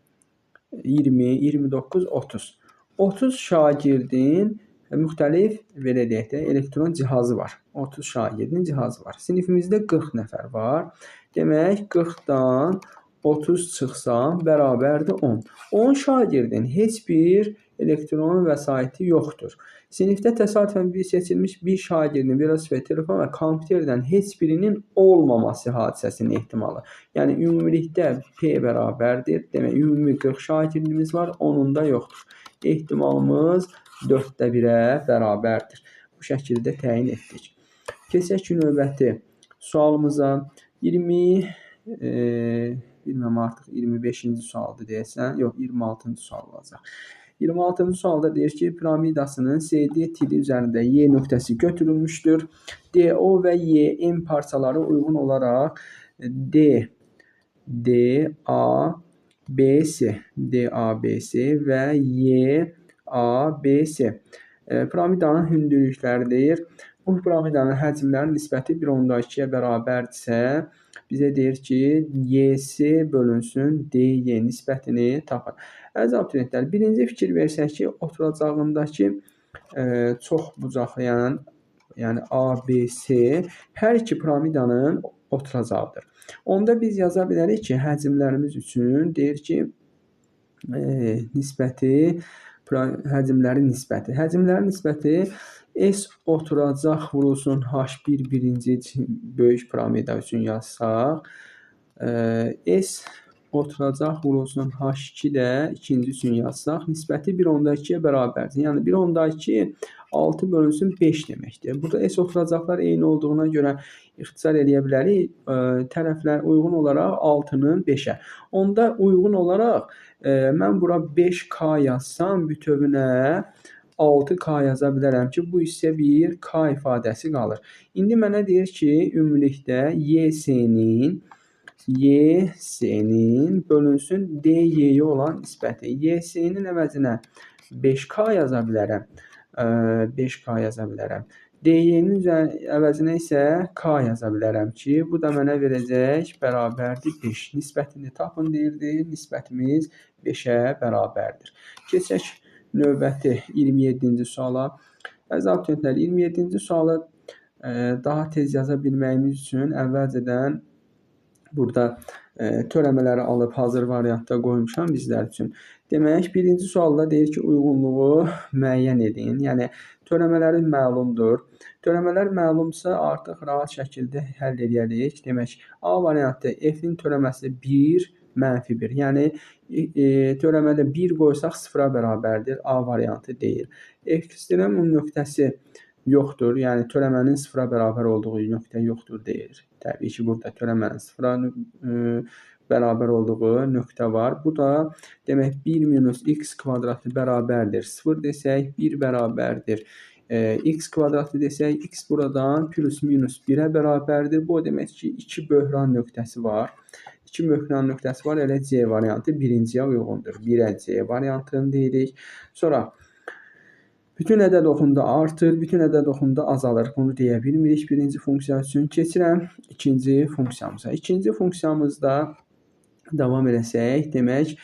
20, 29, 30. 30 şagirdin müxtəlif, belə deyək də, elektron cihazı var. 30 şagirdin cihazı var. Sinifimizdə 40 nəfər var. Demək, 40-dan 30 çıxsa bərabərdir 10. 10 şagirdin heç bir elektron vəsaiti yoxdur. Sinifdə təsadüfən seçilmiş bir şagirdin velosiped, telefon və kompüterdən heç birinin olmaması hadisəsinin ehtimalı. Yəni, ümumilikdə P bərabərdir. Demək, ümumi 40 şagirdimiz var, onun da yoxdur. Ehtimalımız 4də 1-ə bərabərdir. Bu şəkildə təyin etdik. Keçək ki, növbəti sualımıza 25-ci sualdır deyəsən. Yox, 26-cı sual olacaq. 26-cı sualda deyir ki, piramidasının CD tili üzərində Y nöqtəsi götürülmüşdür. DO və YM parçaları uyğun olaraq DABC və YABC piramidanın hündürlükləridir. Bu piramidanın həcmlərinin nisbəti 1/2-yə bərabərdirsə, bizə deyir ki, YS bölünsün DY nisbətini tapın. Əziz abituriyentlər, birinci fikir versək ki, oturacağındakı çoxbucaqlayan, yəni ABC hər iki piramidanın oturacağıdır. Onda biz yaza bilərik ki, həcmlərimiz üçün deyir ki, həcmlərin nisbəti. Həcmlərin nisbəti S oturacaq vurulsun H1 birinci böyük piramida üçün yazsaq, S oturacaq vurulsun H2 də ikinci üçün yazsaq, nisbəti 1/2-yə bərabərdir. Yəni 1/2 6 bölünsün 5 deməkdir. Burada S oturacaqlar eyni olduğuna görə ixtisar edə bilərik. Tərəflər uyğun olaraq 6-nın 5-ə. Onda uyğun olaraq mən bura 5K yazsam bütövünə 6K yaza bilərəm ki, bu isə bir K ifadəsi qalır. İndi mənə deyir ki, ümumilikdə YS-nin bölünsün DY-yə olan nisbəti. YS-nin əvəzinə 5K yaza bilərəm. 5K yaza bilərəm. DY-nin əvəzinə isə K yaza bilərəm ki, bu da mənə verəcək bərabərdir 5. Nisbətini tapın deyirdi. Nisbətimiz 5-ə bərabərdir. Keçək növbəti 27-ci suala. Əziz abituriyentlər, 27-ci sualı daha tez yaza bilməyimiz üçün əvvəlcədən burada törəmələri alıb hazır variantda qoymuşam bizlər üçün. Demək, birinci sualda deyir ki, uyğunluğu müəyyən edin. Yəni, törəmələri məlumdur. Törəmələr məlumsa artıq rahat şəkildə həll edərik. Demək, A variantı F-in törəməsi 1, -1. Yəni, törəmədə 1 qoysaq 0-a bərabərdir. A variantı deyil. Ekstremum nöqtəsi yoxdur. Yəni, törəmənin 0-a bərabər olduğu nöqtə yoxdur deyir. Təbii ki, burada törəmənin 0-a bərabər olduğu nöqtə var. Bu da demək 1 - x kvadratı bərabərdir 0 desək, 1 bərabərdir x kvadratı desək, x buradan plus minus 1-ə bərabərdir. Bu demək ki, 2 böhran nöqtəsi var. 2 böhran nöqtəsi var. Elə C variantı birinciyə uyğundur. 1-ə C variantını deyirik. Sonra bütün ədəd oxunda artır, bütün ədəd oxunda azalır. Bunu deyə bilmirik birinci funksiya üçün. Keçirəm ikinci funksiyamıza. İkinci funksiyamızda davam eləsək, demək,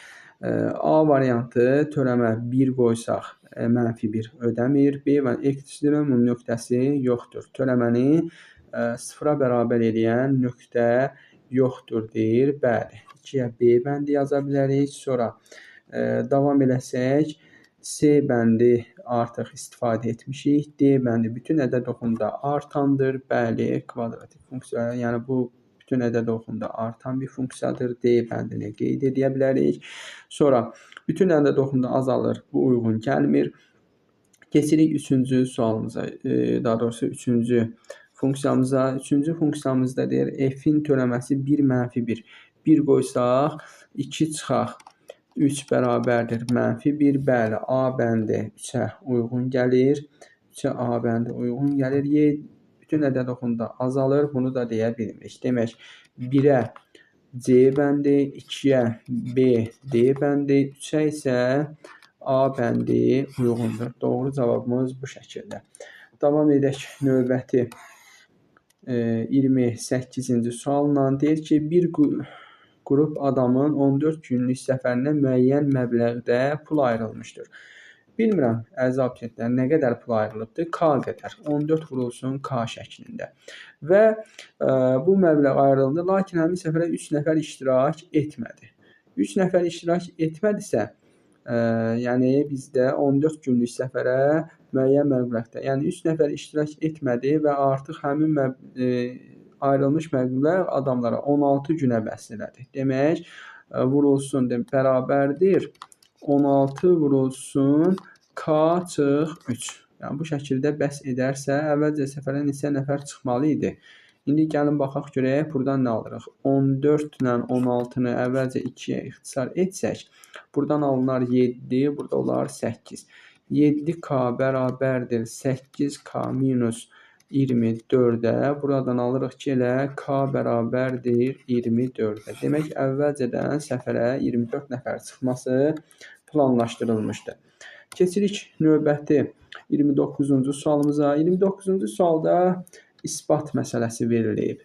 A variantı törəmə 1 qoysaq -1 ödəmir. B və ekstremum nöqtəsi yoxdur. Törəməni 0-a bərabər edən nöqtə yoxdur deyir. Bəli, 2-yə B bəndi yaza bilərik. Sonra davam eləsək, C bəndi artıq istifadə etmişik. D bəndi bütün ədəd oxunda artandır. Bəli, kvadratik funksiya, yəni bu bütün ədəd oxunda artan bir funksiyadır. D bəndini qeyd edə bilərik. Sonra bütün ədəd oxunda azalır. Bu uyğun gəlmir. Keçirik üçüncü sualımıza, daha doğrusu üçüncü funksiyamıza. Üçüncü funksiyamızda deyir f-in törəməsi 1 - 1. 1 qoysaq 2 çıxaq. 3 bərabərdir -1. Bəli, A bəndi 3-ə uyğun gəlir. 3-ə A bəndi uyğun gəlir. Y bütün ədəd oxunda azalır. Bunu da deyə bilmirik. Demək, 1-ə C bəndi, 2-ə B, D bəndi, 3-ə isə A bəndi uyğundur. Doğru cavabımız bu şəkildə. Davam edək növbəti 28-ci sualla. Deyir ki, bir qrup adamın 14 günlük səfərinə müəyyən məbləğdə pul ayrılmışdır. Bilmirəm, əziz abituriyentlər, nə qədər pul ayrılıbdır? K qədər. 14 vurulsun K şəklində. Və bu məbləğ ayrıldı, lakin həmin səfərə 3 nəfər iştirak etmədi. 3 nəfər iştirak etmədisə, yəni bizdə 14 günlük səfərə müəyyən məbləğdə, yəni 3 nəfər iştirak etmədi və artıq həmin ayrılmış məbləğ adamlara 16 günə bəs elədi. Demək, vurulsun bərabərdir 16 vurulsun K çıx 3. Yəni bu şəkildə bəs edərsə, əvvəlcə səfərə neçə nəfər çıxmalı idi? İndi gəlin baxaq görək, buradan nə alırıq? 14 ilə 16-nı əvvəlcə 2-yə ixtisar etsək, buradan alınar 7, burada olar 8. 7K bərabərdir 8K minus 24-ə. Buradan alırıq ki, elə K bərabərdir 24-ə. Demək, əvvəlcədən səfərə 24 nəfər çıxması planlaşdırılmışdı. Keçirik növbəti 29-cu sualımıza. 29-cu sualda isbat məsələsi verilib.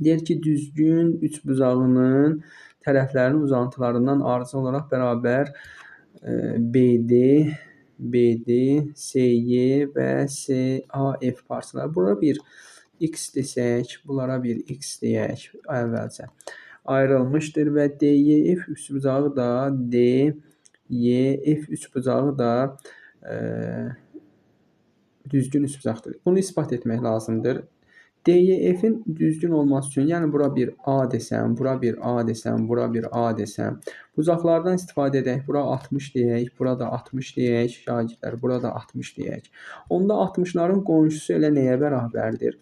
Deyir ki, düzgün üçbucağının tərəflərinin uzantılarından arıza olaraq bərabər BD, CY və CAF parçaları. Bura bir X desək, bunlara bir X deyək əvvəlcə. Ayrılmışdır və DYF üçbucağı da DYF üçbucağı da düzgün üçbucaqdır. Bunu isbat etmək lazımdır. DYF-in düzgün olması üçün, yəni bura bir A desəm, bura bir A desəm, bura bir A desəm, bucaqlardan istifadə edək. Bura 60 deyək, burada 60 deyək, şagirdlər, burada 60 deyək. Onda 60-ların qonşusu elə nəyə bərabərdir?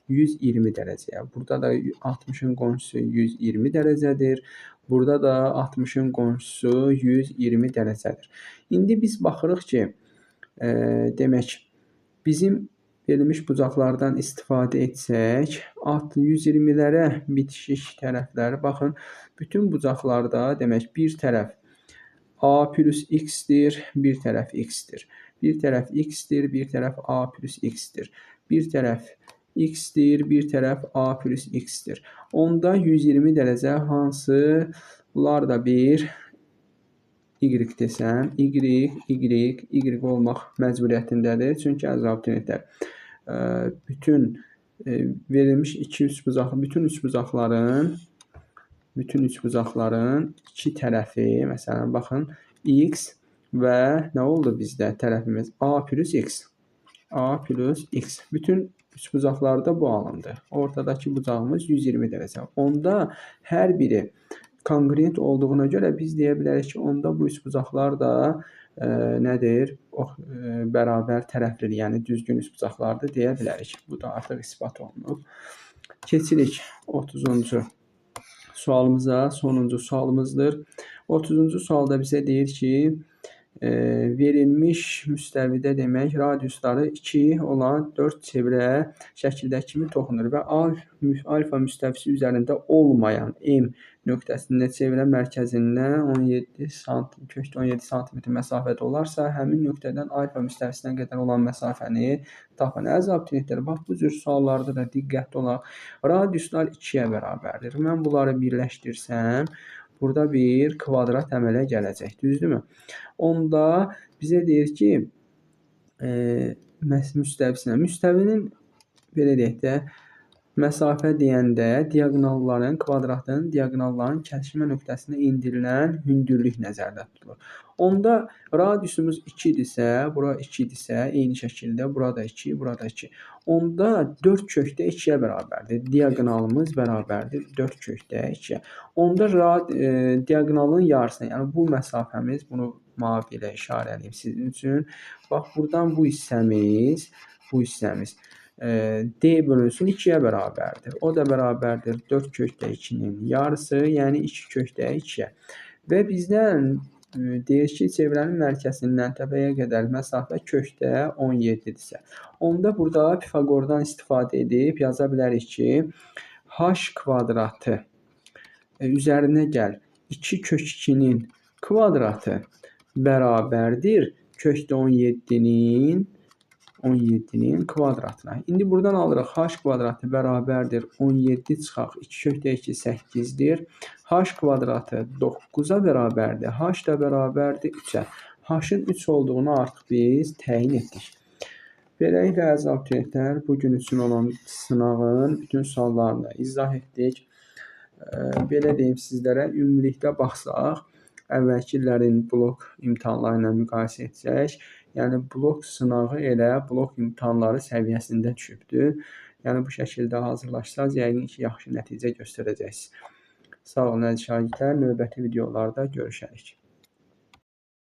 120 dərəcəyə. Burada da 60-ın qonşusu 120 dərəcədir. Burada da 60-ın qonşusu 120 dərəcədir. İndi biz baxırıq ki, demək, bizim verilmiş bucaqlardan istifadə etsək, 120-lərə bitişik tərəfləri, baxın, bütün bucaqlarda demək, bir tərəf A plus X-dir, bir tərəf X-dir. Bir tərəf X-dir, bir tərəf A plus X-dir. Bir tərəf X-dir, bir tərəf A plus X-dir. Onda 120 dərəcə hansı? Bunlar da bir Y desəm, Y olmaq məcburiyyətindədir. Çünki əziz abituriyentlər, bütün verilmiş bütün üçbucaqların iki tərəfi, məsələn, baxın, X və nə oldu bizdə tərəfimiz? A plus X. A plus X. Bütün üçbucaqlarda bu alındı. Ortadakı bucağımız 120 dərəcə. Onda hər biri kongruent olduğuna görə biz deyə bilərik ki, onda bu üçbucaqlar da nədir? Bərabər tərəflidir, yəni düzgün üçbucaqlardır deyə bilərik. Bu da artıq isbat olunub. Keçirik 30-cu sualımıza, sonuncu sualımızdır. 30-cu sualda bizə deyir ki, verilmiş müstəvidə demək, radiusları 2 olan 4 çevrə şəkildəki kimi toxunur və alfa müstəvisi üzərində olmayan M nöqtəsində çevrə mərkəzindən 17 sm məsafədə olarsa, həmin nöqtədən alfa müstəvisinə qədər olan məsafəni tapın. Əziz abituriyentlər, bax bu cür suallarda da diqqətli olaq. Radiuslar 2-yə bərabərdir. Mən bunları birləşdirsəm, burada bir kvadrat əmələ gələcək, düzdürmü? Onda bizə deyir ki, müstəvisinin belə deyək də, Məsafə deyəndə diaqonalların, kvadratın diaqonalların kəsişmə nöqtəsinə endirilən hündürlük nəzərdə tutulur. Onda radiusumuz 2-dirsə, bura 2-dirsə, eyni şəkildə burada 2, burada 2. Onda 4 kökdə 2-yə bərabərdir. Diaqonalımız bərabərdir 4 kökdə 2-yə. Onda diaqonalın yarısına, yəni bu məsafəmiz, bunu mavi ilə işarə edeyim sizin üçün. Bax, buradan bu hissəmiz D bölünsün 2-yə bərabərdir. O da bərabərdir 4 kökdə 2-nin yarısı, yəni 2 kökdə 2-yə. Və bizdən deyir ki, çevrənin mərkəzindən təpəyə qədər məsafə kökdə 17-dirsə. Onda burada Pifaqordan istifadə edib yaza bilərik ki, h kvadratı üzərinə gəl 2 kök 2-nin kvadratı bərabərdir kökdə 17-nin kvadratına. İndi buradan alırıq h kvadratı bərabərdir 17 çıxaq 2 kökdə 2 8-dir. H kvadratı 9-a bərabərdir. H da bərabərdir 3-ə. H-ın 3 olduğunu artıq biz təyin etdik. Beləliklə, əziz abituriyentlər, bugün üçün olan sınağın bütün suallarını izah etdik. Belə deyim sizlərə, ümumilikdə baxsaq, əvvəlki illərin blok imtahanları ilə müqayisə etsək, yəni blok sınağı elə blok imtahanları səviyyəsində düşübdür. Yəni bu şəkildə hazırlaşsaz, yəqin ki, yaxşı nəticə göstərəcəksiniz. Sağ olun əziz şagirdlər, növbəti videolarda görüşərik.